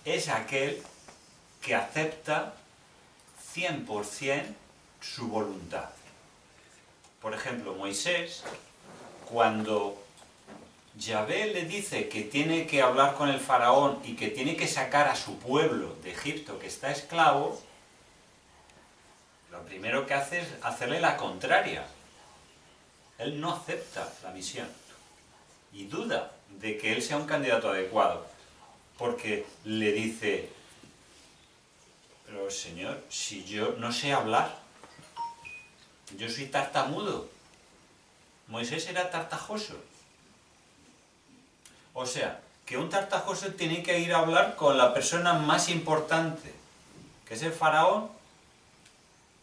Speaker 1: es aquel que acepta 100% su voluntad. Por ejemplo, Moisés, cuando Yahvé le dice que tiene que hablar con el faraón y que tiene que sacar a su pueblo de Egipto que está esclavo, lo primero que hace es hacerle la contraria. Él no acepta la misión y duda de que él sea un candidato adecuado, porque le dice, pero Señor, si yo no sé hablar, yo soy tartamudo. Moisés era tartajoso. O sea, que un tartajoso tiene que ir a hablar con la persona más importante, que es el faraón,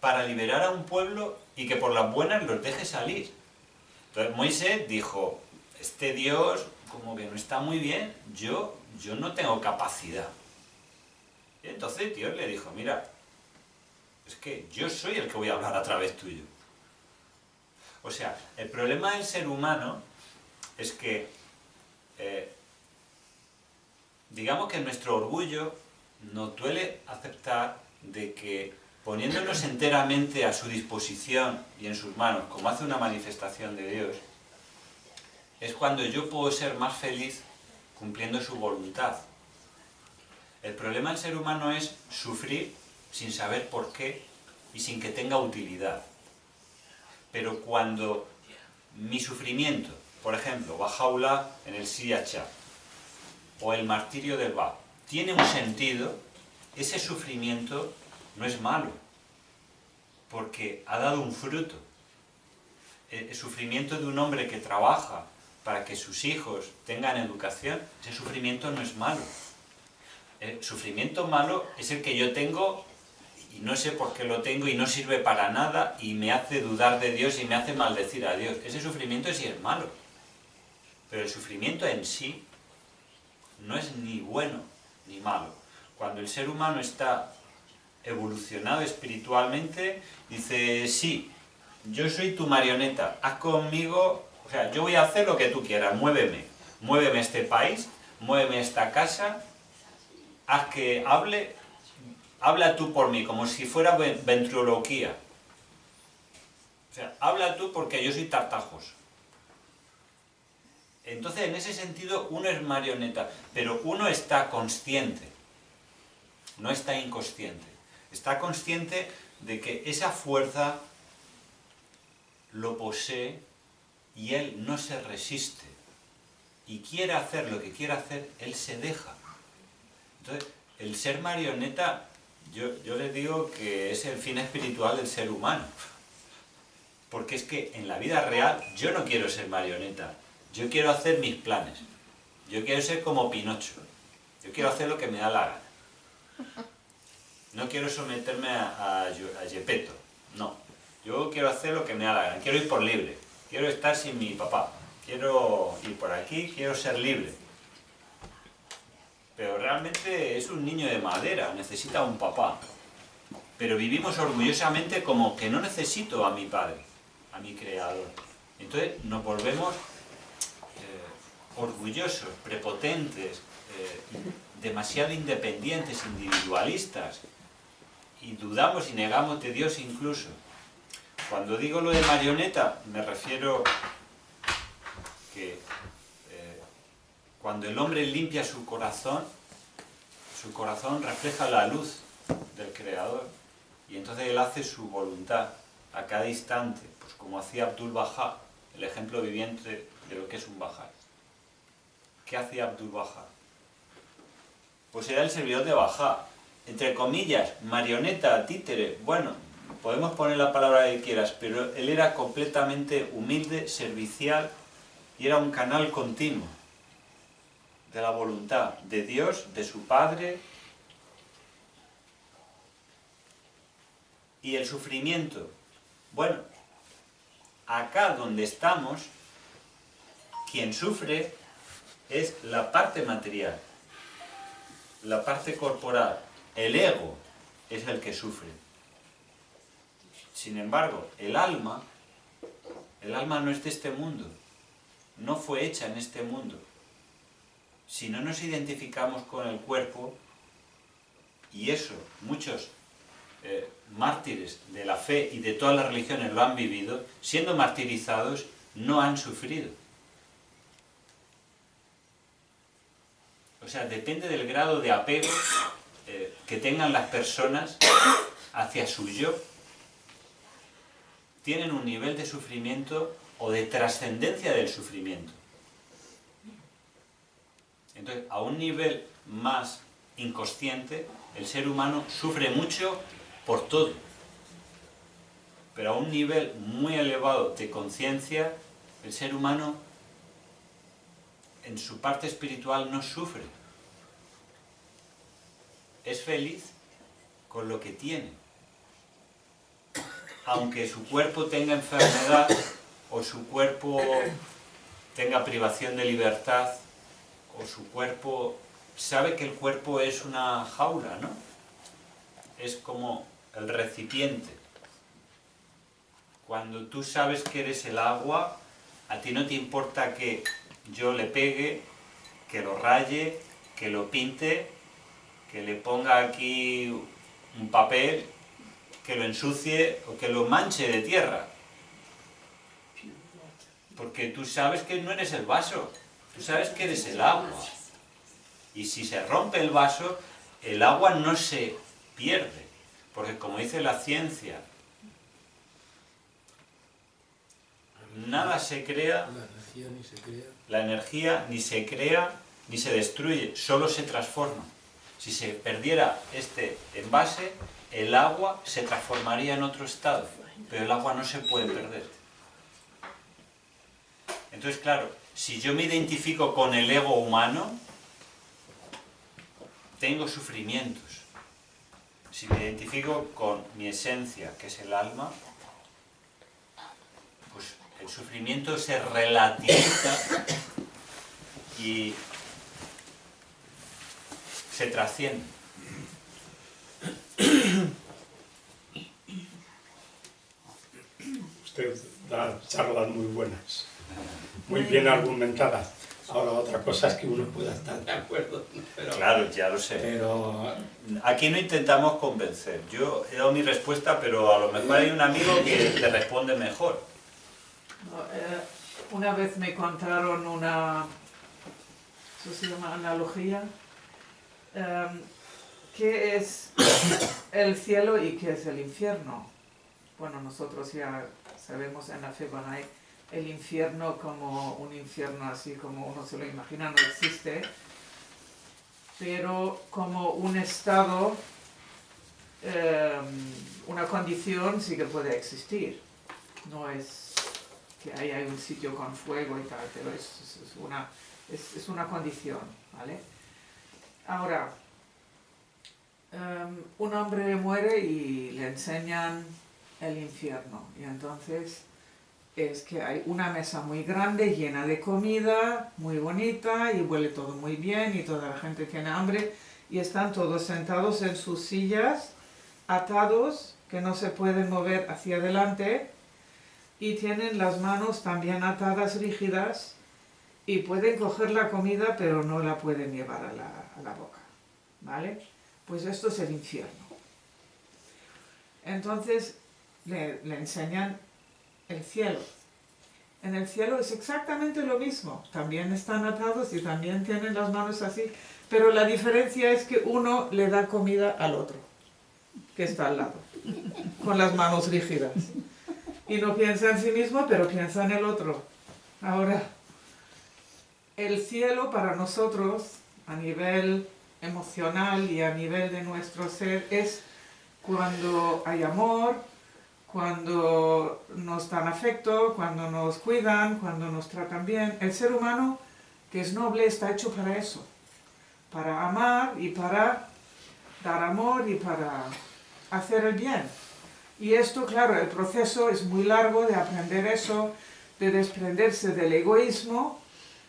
Speaker 1: para liberar a un pueblo y que por las buenas los deje salir. Entonces Moisés dijo, este Dios como que no está muy bien, yo no tengo capacidad. Y entonces Dios le dijo, mira, es que yo soy el que voy a hablar a través tuyo. O sea, el problema del ser humano es que digamos que nuestro orgullo nos duele aceptar de que poniéndonos enteramente a su disposición y en sus manos, como hace una manifestación de Dios, es cuando yo puedo ser más feliz cumpliendo su voluntad. El problema del ser humano es sufrir sin saber por qué y sin que tenga utilidad. Pero cuando mi sufrimiento, por ejemplo, Bajaula en el Siyachá o el martirio del Bab, tiene un sentido, ese sufrimiento no es malo, porque ha dado un fruto. El sufrimiento de un hombre que trabaja para que sus hijos tengan educación, ese sufrimiento no es malo. El sufrimiento malo es el que yo tengo y no sé por qué lo tengo y no sirve para nada y me hace dudar de Dios y me hace maldecir a Dios. Ese sufrimiento sí es malo. Pero el sufrimiento en sí no es ni bueno ni malo. Cuando el ser humano está evolucionado espiritualmente, dice, sí, yo soy tu marioneta, haz conmigo, o sea, yo voy a hacer lo que tú quieras, muéveme este país, muéveme esta casa, haz que habla tú por mí, como si fuera ventriloquía. O sea, habla tú porque yo soy Tartajos. Entonces, en ese sentido, uno es marioneta, pero uno está consciente, no está inconsciente. Está consciente de que esa fuerza lo posee y él no se resiste. Y quiere hacer lo que quiere hacer, él se deja. Entonces, el ser marioneta, yo les digo que es el fin espiritual del ser humano. Porque es que en la vida real yo no quiero ser marioneta. Yo quiero hacer mis planes. Yo quiero ser como Pinocho. Yo quiero hacer lo que me da la gana. No quiero someterme a Gepetto. No. Yo quiero hacer lo que me da la gana. Quiero ir por libre. Quiero estar sin mi papá. Quiero ir por aquí. Quiero ser libre. Pero realmente es un niño de madera. Necesita un papá. Pero vivimos orgullosamente como que no necesito a mi padre, a mi creador. Entonces nos volvemos orgullosos, prepotentes, demasiado independientes, individualistas, y dudamos y negamos de Dios incluso. Cuando digo lo de marioneta, me refiero que cuando el hombre limpia su corazón refleja la luz del Creador, y entonces él hace su voluntad a cada instante, pues como hacía Abdul-Bahá, el ejemplo viviente de lo que es un Bahá. ¿Qué hacía Abdul-Bahá? Pues era el servidor de Bahá, entre comillas, marioneta, títere, bueno, podemos poner la palabra que quieras, pero él era completamente humilde, servicial, y era un canal continuo de la voluntad de Dios, de su Padre. Y el sufrimiento, bueno, acá donde estamos, quien sufre es la parte material, la parte corporal, el ego es el que sufre. Sin embargo, el alma no es de este mundo, no fue hecha en este mundo. Si no nos identificamos con el cuerpo, y eso muchos mártires de la fe y de todas las religiones lo han vivido, siendo martirizados, no han sufrido. O sea, depende del grado de apego que tengan las personas hacia su yo. Tienen un nivel de sufrimiento o de trascendencia del sufrimiento. Entonces, a un nivel más inconsciente, el ser humano sufre mucho por todo. Pero a un nivel muy elevado de conciencia, el ser humano en su parte espiritual no sufre. Es feliz con lo que tiene. Aunque su cuerpo tenga enfermedad o su cuerpo tenga privación de libertad o su cuerpo... Sabe que el cuerpo es una jaula, ¿no? Es como el recipiente. Cuando tú sabes que eres el agua, a ti no te importa que yo le pegue, que lo raye, que lo pinte, que le ponga aquí un papel, que lo ensucie o que lo manche de tierra. Porque tú sabes que no eres el vaso, tú sabes que eres el agua. Y si se rompe el vaso, el agua no se pierde. Porque como dice la ciencia, nada se crea, la energía ni se crea ni se destruye, solo se transforma. Si se perdiera este envase, el agua se transformaría en otro estado, pero el agua no se puede perder. Entonces, claro, si yo me identifico con el ego humano, tengo sufrimientos. Si me identifico con mi esencia, que es el alma, pues el sufrimiento se relativiza y se trasciende.
Speaker 3: Usted da charlas muy buenas, muy bien argumentadas. Ahora otra cosa es que uno pueda estar de acuerdo. Pero,
Speaker 1: claro, ya lo sé.
Speaker 3: Pero
Speaker 1: aquí no intentamos convencer. Yo he dado mi respuesta, pero a lo mejor hay un amigo que te responde mejor.
Speaker 4: Una vez me contaron una, ¿eso se llama analogía? ¿Qué es el cielo y qué es el infierno? Bueno, nosotros ya sabemos en la fe Bahá'í, el infierno como un infierno así como uno se lo imagina no existe, pero como un estado, una condición sí que puede existir. No es que hay un sitio con fuego y tal, pero es una condición, ¿vale? Ahora, un hombre muere y le enseñan el infierno, y entonces es que hay una mesa muy grande llena de comida, muy bonita, y huele todo muy bien, y toda la gente tiene hambre, y están todos sentados en sus sillas, atados, que no se pueden mover hacia adelante, y tienen las manos también atadas, rígidas, y pueden coger la comida, pero no la pueden llevar a la boca, ¿vale? Pues esto es el infierno. Entonces le enseñan el cielo. En el cielo es exactamente lo mismo, también están atados y también tienen las manos así, pero la diferencia es que uno le da comida al otro, que está al lado, con las manos rígidas. Y no piensa en sí mismo, pero piensa en el otro. Ahora, el cielo para nosotros, a nivel emocional y a nivel de nuestro ser, es cuando hay amor, cuando nos dan afecto, cuando nos cuidan, cuando nos tratan bien. El ser humano, que es noble, está hecho para eso, para amar y para dar amor y para hacer el bien. Y esto, claro, el proceso es muy largo de aprender eso, de desprenderse del egoísmo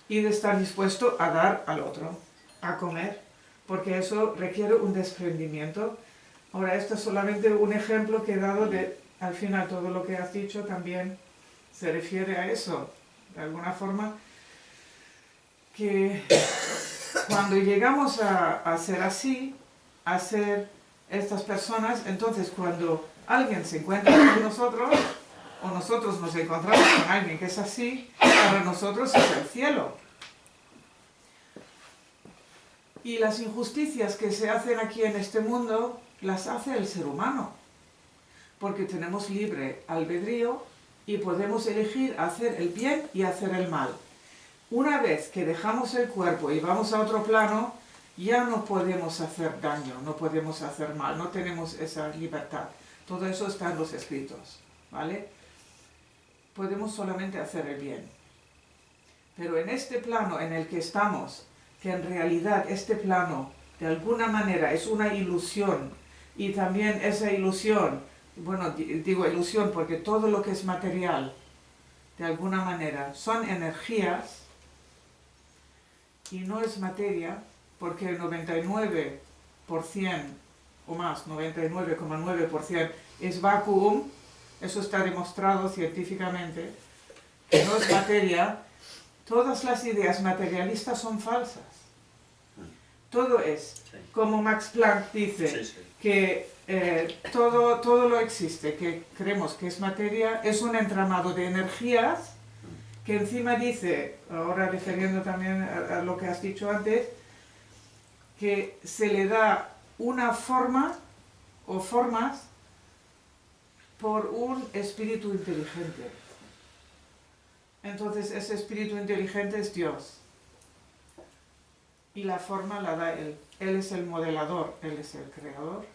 Speaker 4: y de estar dispuesto a dar al otro, a comer, porque eso requiere un desprendimiento. Ahora, esto es solamente un ejemplo que he dado de, al final, todo lo que has dicho también se refiere a eso, de alguna forma, que cuando llegamos a ser así, a ser estas personas, entonces cuando alguien se encuentra con nosotros, o nosotros nos encontramos con alguien que es así, para nosotros es el cielo. Y las injusticias que se hacen aquí en este mundo, las hace el ser humano, porque tenemos libre albedrío y podemos elegir hacer el bien y hacer el mal. Una vez que dejamos el cuerpo y vamos a otro plano, ya no podemos hacer daño, no podemos hacer mal, no tenemos esa libertad. Todo eso está en los escritos, ¿vale? Podemos solamente hacer el bien. Pero en este plano en el que estamos, que en realidad este plano de alguna manera es una ilusión, y también esa ilusión, bueno, digo ilusión porque todo lo que es material, de alguna manera, son energías y no es materia, porque el 99% o más, 99,9% es vacuum, eso está demostrado científicamente, que no es materia. Todas las ideas materialistas son falsas, todo es.
Speaker 1: Sí.
Speaker 4: Como Max Planck dice,
Speaker 1: Sí, sí.
Speaker 4: que todo lo existe, que creemos que es materia, es un entramado de energías que encima dice, ahora refiriendo también a lo que has dicho antes, que se le da una forma o formas por un espíritu inteligente. Entonces ese espíritu inteligente es Dios. Y la forma la da Él. Él es el modelador, Él es el creador.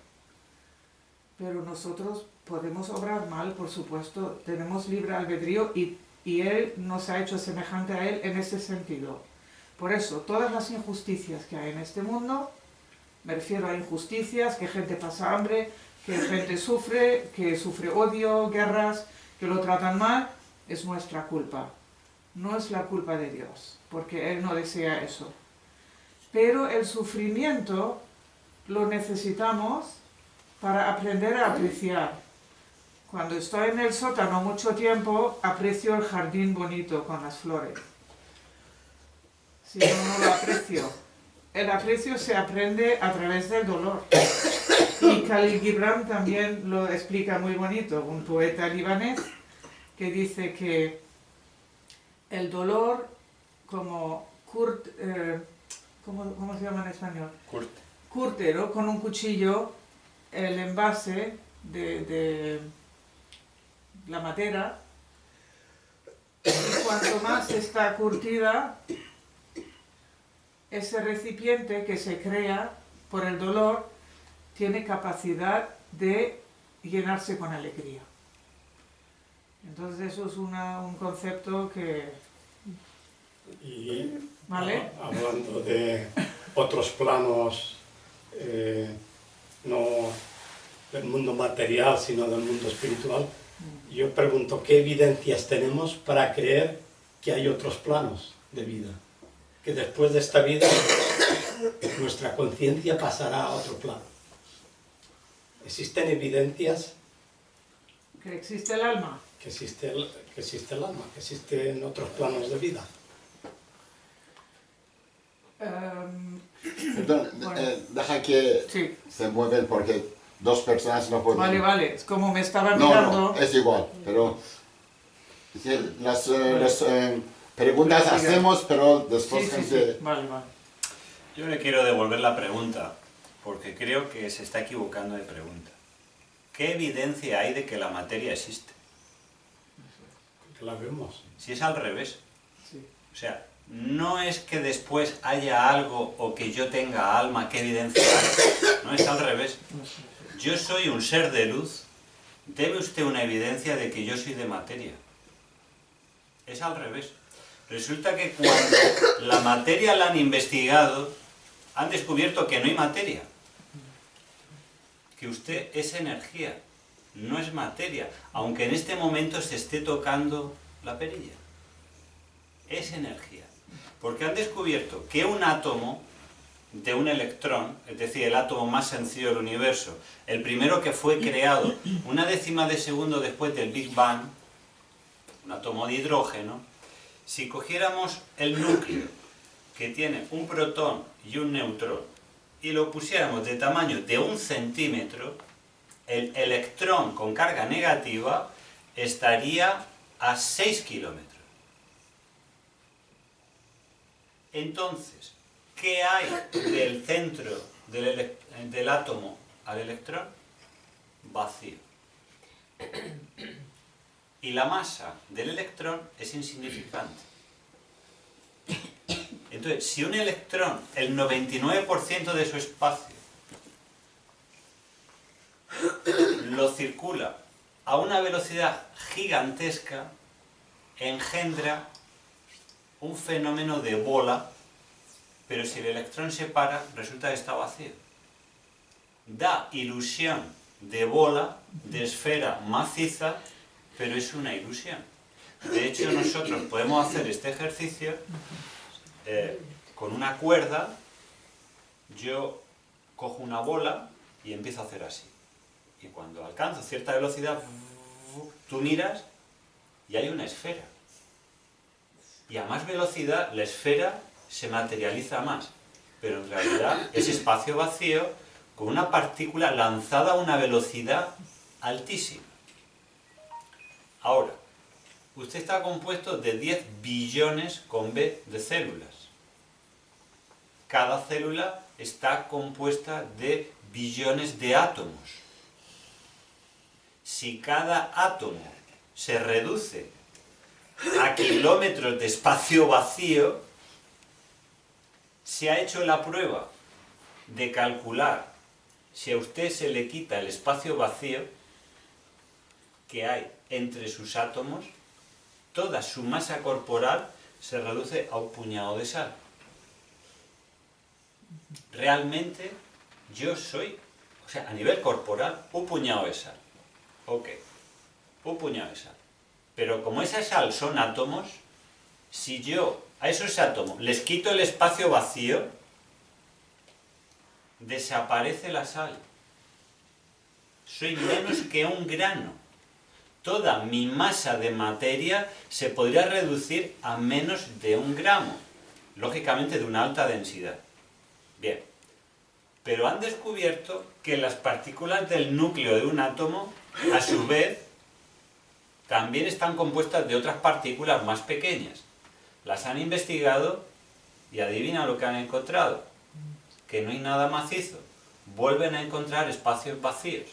Speaker 4: Pero nosotros podemos obrar mal, por supuesto, tenemos libre albedrío y Él nos ha hecho semejante a Él en ese sentido. Por eso, todas las injusticias que hay en este mundo, me refiero a injusticias, que gente pasa hambre, que gente sufre, que sufre odio, guerras, que lo tratan mal, es nuestra culpa. No es la culpa de Dios, porque Él no desea eso. Pero el sufrimiento lo necesitamos para aprender a apreciar. Cuando estoy en el sótano mucho tiempo, aprecio el jardín bonito con las flores. Si no, no lo aprecio. El aprecio se aprende a través del dolor. Y Khalil Gibran también lo explica muy bonito, un poeta libanés que dice que el dolor, como ¿cómo se llama en español? Curtero, con un cuchillo, el envase de la madera, y cuanto más está curtida, ese recipiente que se crea por el dolor tiene capacidad de llenarse con alegría. Entonces eso es un concepto que...
Speaker 3: Y
Speaker 4: ¿Vale?
Speaker 3: hablando de otros planos, no del mundo material, sino del mundo espiritual, yo pregunto, ¿qué evidencias tenemos para creer que hay otros planos de vida? Que después de esta vida nuestra conciencia pasará a otro plano. ¿Existen evidencias?
Speaker 4: Que existe el alma.
Speaker 3: Que existe el alma, que existen otros planos de vida.
Speaker 2: Perdón,
Speaker 4: Bueno.
Speaker 2: deja que
Speaker 4: Sí,
Speaker 2: se mueven porque dos personas no pueden...
Speaker 4: vale, es como me estaba
Speaker 2: No,
Speaker 4: mirando...
Speaker 2: no, es igual, pero sí, las preguntas
Speaker 4: Siga.
Speaker 2: hacemos, pero después
Speaker 4: Sí,
Speaker 2: gente...
Speaker 4: vale.
Speaker 1: Yo le quiero devolver la pregunta, porque creo que se está equivocando de pregunta. ¿Qué evidencia hay de que la materia existe?
Speaker 3: Que la vemos.
Speaker 1: Si es al revés.
Speaker 4: Sí.
Speaker 1: O sea, no es que después haya algo o que yo tenga alma, ¿qué evidencia hay? No, es al revés. Yo soy un ser de luz, debe usted una evidencia de que yo soy de materia. Es al revés. Resulta que cuando la materia la han investigado, han descubierto que no hay materia. Que usted es energía, no es materia, aunque en este momento se esté tocando la perilla. Es energía. Porque han descubierto que un átomo de un electrón, es decir, el átomo más sencillo del universo, el primero que fue creado una décima de segundo después del Big Bang, un átomo de hidrógeno, si cogiéramos el núcleo, que tiene un protón y un neutrón, y lo pusiéramos de tamaño de 1 centímetro, el electrón con carga negativa estaría a 6 kilómetros. Entonces, ¿qué hay del centro del átomo al electrón? Vacío. Y la masa del electrón es insignificante. Entonces, si un electrón, el 99% de su espacio, lo circula a una velocidad gigantesca, engendra un fenómeno de bola, pero si el electrón se para, resulta que está vacío. Da ilusión de bola, de esfera maciza, pero es una ilusión. De hecho, nosotros podemos hacer este ejercicio con una cuerda. Yo cojo una bola y empiezo a hacer así. Y cuando alcanzo cierta velocidad, tú miras y hay una esfera. Y a más velocidad, la esfera se materializa más. pero en realidad es espacio vacío con una partícula lanzada a una velocidad altísima. Ahora, usted está compuesto de 10 billones con B de células. Cada célula está compuesta de billones de átomos. Si cada átomo se reduce a kilómetros de espacio vacío, se ha hecho la prueba de calcular si a usted se le quita el espacio vacío que hay entre sus átomos, toda su masa corporal se reduce a un puñado de sal. Realmente yo soy, o sea, a nivel corporal, un puñado de sal. Ok, un puñado de sal. Pero como esa sal son átomos, si yo a esos átomos les quito el espacio vacío, desaparece la sal. Soy menos que un grano. Toda mi masa de materia se podría reducir a menos de 1 gramo, lógicamente de una alta densidad. Bien, pero han descubierto que las partículas del núcleo de un átomo, a su vez, también están compuestas de otras partículas más pequeñas. Las han investigado y adivina lo que han encontrado, que no hay nada macizo. Vuelven a encontrar espacios vacíos.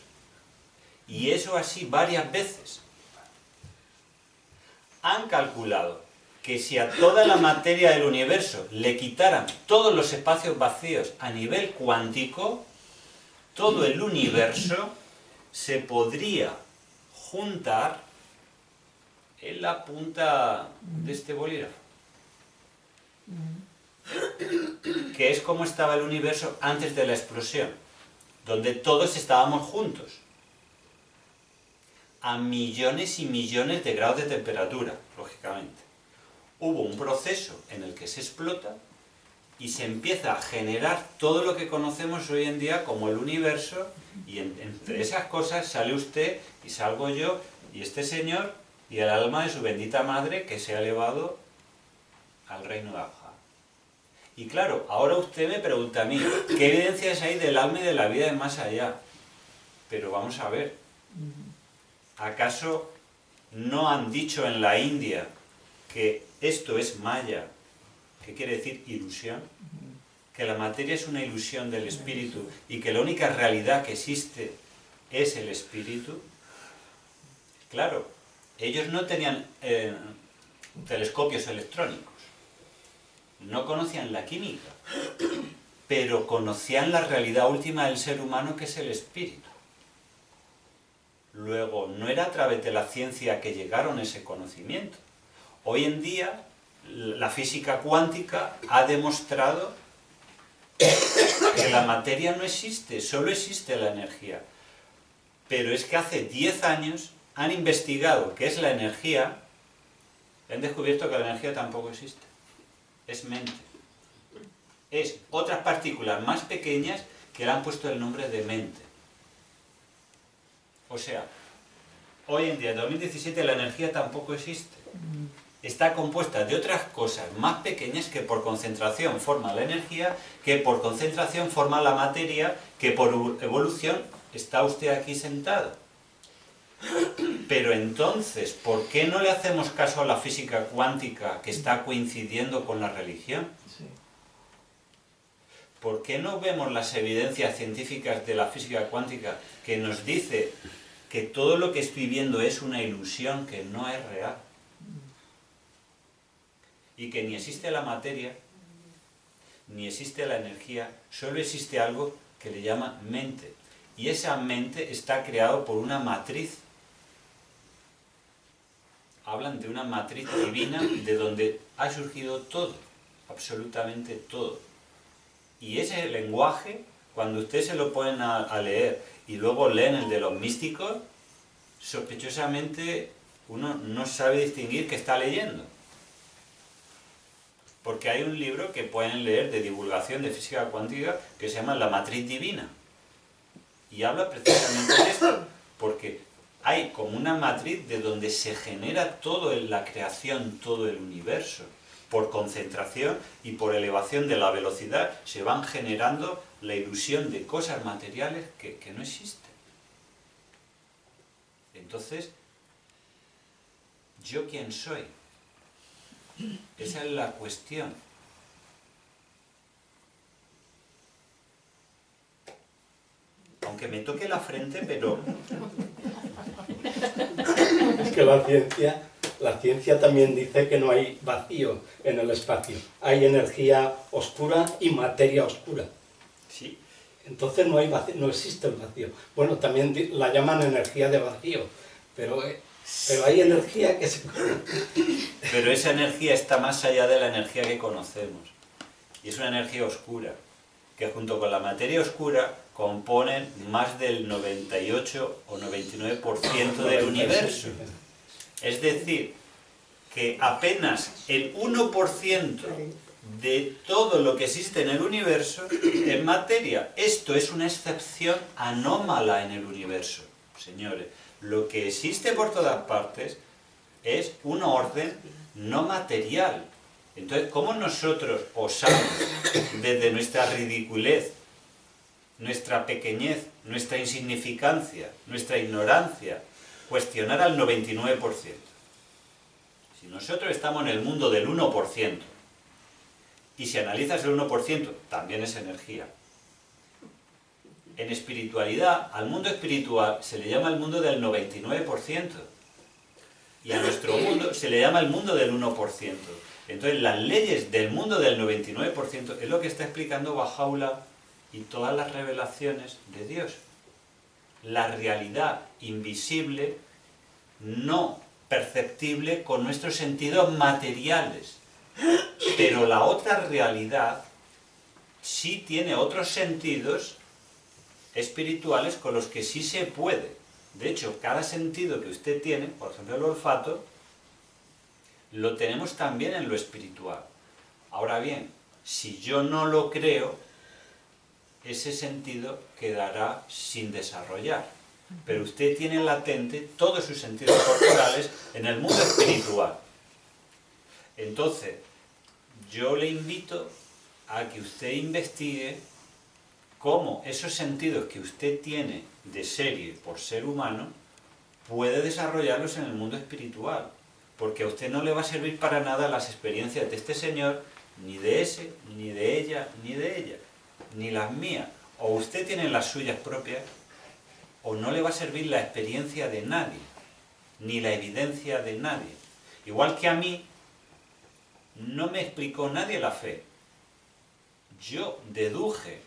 Speaker 1: Y eso así varias veces. Han calculado que si a toda la materia del universo le quitaran todos los espacios vacíos a nivel cuántico, todo el universo se podría juntar en la punta de este bolígrafo. Que es como estaba el universo antes de la explosión, donde todos estábamos juntos, a millones y millones de grados de temperatura, lógicamente. Hubo un proceso en el que se explota y se empieza a generar todo lo que conocemos hoy en día como el universo, y entre esas cosas sale usted y salgo yo y este señor y el alma de su bendita madre que se ha elevado al reino de Abha. Y claro, ahora usted me pregunta a mí, ¿qué evidencias hay del alma y de la vida de más allá? Pero vamos a ver, ¿acaso no han dicho en la India que esto es maya, que quiere decir ilusión? Que la materia es una ilusión del espíritu y que la única realidad que existe es el espíritu. Claro, ellos no tenían telescopios electrónicos, no conocían la química, pero conocían la realidad última del ser humano, que es el espíritu. Luego, no era a través de la ciencia que llegaron a ese conocimiento. Hoy en día, la física cuántica ha demostrado que la materia no existe, solo existe la energía. Pero es que hace 10 años han investigado qué es la energía y han descubierto que la energía tampoco existe. Es mente. Es otras partículas más pequeñas que le han puesto el nombre de mente. O sea, hoy en día, en 2017, la energía tampoco existe. Está compuesta de otras cosas más pequeñas que por concentración forman la energía, que por concentración forman la materia, que por evolución está usted aquí sentado. Pero entonces, ¿por qué no le hacemos caso a la física cuántica que está coincidiendo con la religión? ¿Por qué no vemos las evidencias científicas de la física cuántica que nos dice que todo lo que estoy viendo es una ilusión, que no es real? Y que ni existe la materia, ni existe la energía, solo existe algo que le llama mente. Y esa mente está creada por una matriz. Hablan de una matriz divina de donde ha surgido todo, absolutamente todo. Y ese lenguaje, cuando usted se lo ponen a leer y luego leen el de los místicos, sospechosamente uno no sabe distinguir qué está leyendo. Porque hay un libro que pueden leer de divulgación de física cuántica que se llama La Matriz Divina. Y habla precisamente de esto, porque hay como una matriz de donde se genera todo la creación, todo el universo. por concentración y por elevación de la velocidad, se van generando la ilusión de cosas materiales que no existen. Entonces, ¿yo quién soy? Esa es la cuestión. Aunque me toque la frente, pero...
Speaker 3: Es que la ciencia también dice que no hay vacío en el espacio. Hay energía oscura y materia oscura.
Speaker 1: Sí.
Speaker 3: Entonces no hay vacío, no existe el vacío. Bueno, también la llaman energía de vacío, pero hay energía que se...
Speaker 1: Pero esa energía está más allá de la energía que conocemos. Y es una energía oscura, que junto con la materia oscura componen más del 98 o 99% del universo. Es decir, que apenas el 1% de todo lo que existe en el universo es materia. Esto es una excepción anómala en el universo, señores. Lo que existe por todas partes es un orden no material. Entonces, ¿cómo nosotros osamos, desde nuestra ridiculez, nuestra pequeñez, nuestra insignificancia, nuestra ignorancia, cuestionar al 99%? Si nosotros estamos en el mundo del 1%, y si analizas el 1%, también es energía. En espiritualidad, al mundo espiritual se le llama el mundo del 99%, y a nuestro mundo se le llama el mundo del 1%. Entonces, las leyes del mundo del 99% es lo que está explicando Baha'u'lláh y todas las revelaciones de Dios. La realidad invisible, no perceptible con nuestros sentidos materiales. Pero la otra realidad sí tiene otros sentidos espirituales con los que sí se puede. De hecho, cada sentido que usted tiene, por ejemplo el olfato, lo tenemos también en lo espiritual. Ahora bien, si yo no lo creo, ese sentido quedará sin desarrollar. Pero usted tiene latente todos sus sentidos corporales en el mundo espiritual. Entonces, yo le invito a que usted investigue cómo esos sentidos que usted tiene de serie por ser humano puede desarrollarlos en el mundo espiritual. Porque a usted no le va a servir para nada las experiencias de este señor, ni de ese, ni de ella, ni de ella, ni las mías. O usted tiene las suyas propias, o no le va a servir la experiencia de nadie, ni la evidencia de nadie. Igual que a mí, no me explicó nadie la fe. Yo deduje,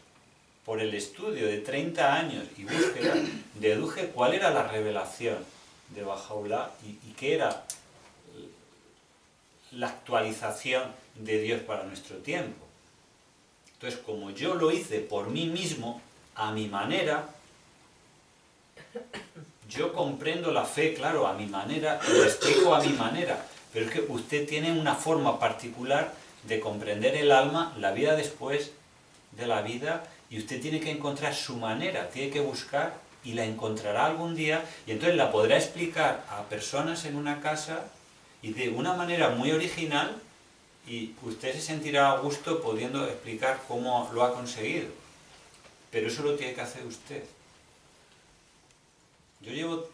Speaker 1: por el estudio de 30 años y búsqueda, deduje cuál era la revelación de Baha'u'lláh y qué era la actualización de Dios para nuestro tiempo. Entonces, como yo lo hice por mí mismo, a mi manera, yo comprendo la fe, claro, a mi manera, y lo explico a mi manera, pero es que usted tiene una forma particular de comprender el alma, la vida después de la vida, y usted tiene que encontrar su manera, tiene que buscar y la encontrará algún día, y entonces la podrá explicar a personas en una casa y de una manera muy original, y usted se sentirá a gusto pudiendo explicar cómo lo ha conseguido. Pero eso lo tiene que hacer usted. Yo llevo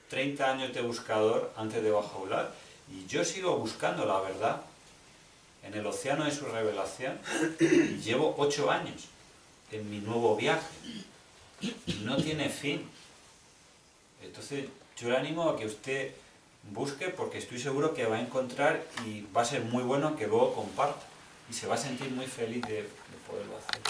Speaker 1: 30 años de buscador antes de Baha'u'lláh y yo sigo buscando la verdad en el océano de su revelación y llevo 8 años en mi nuevo viaje. No tiene fin. Entonces yo le animo a que usted busque, porque estoy seguro que va a encontrar y va a ser muy bueno que luego comparta y se va a sentir muy feliz de poderlo hacer.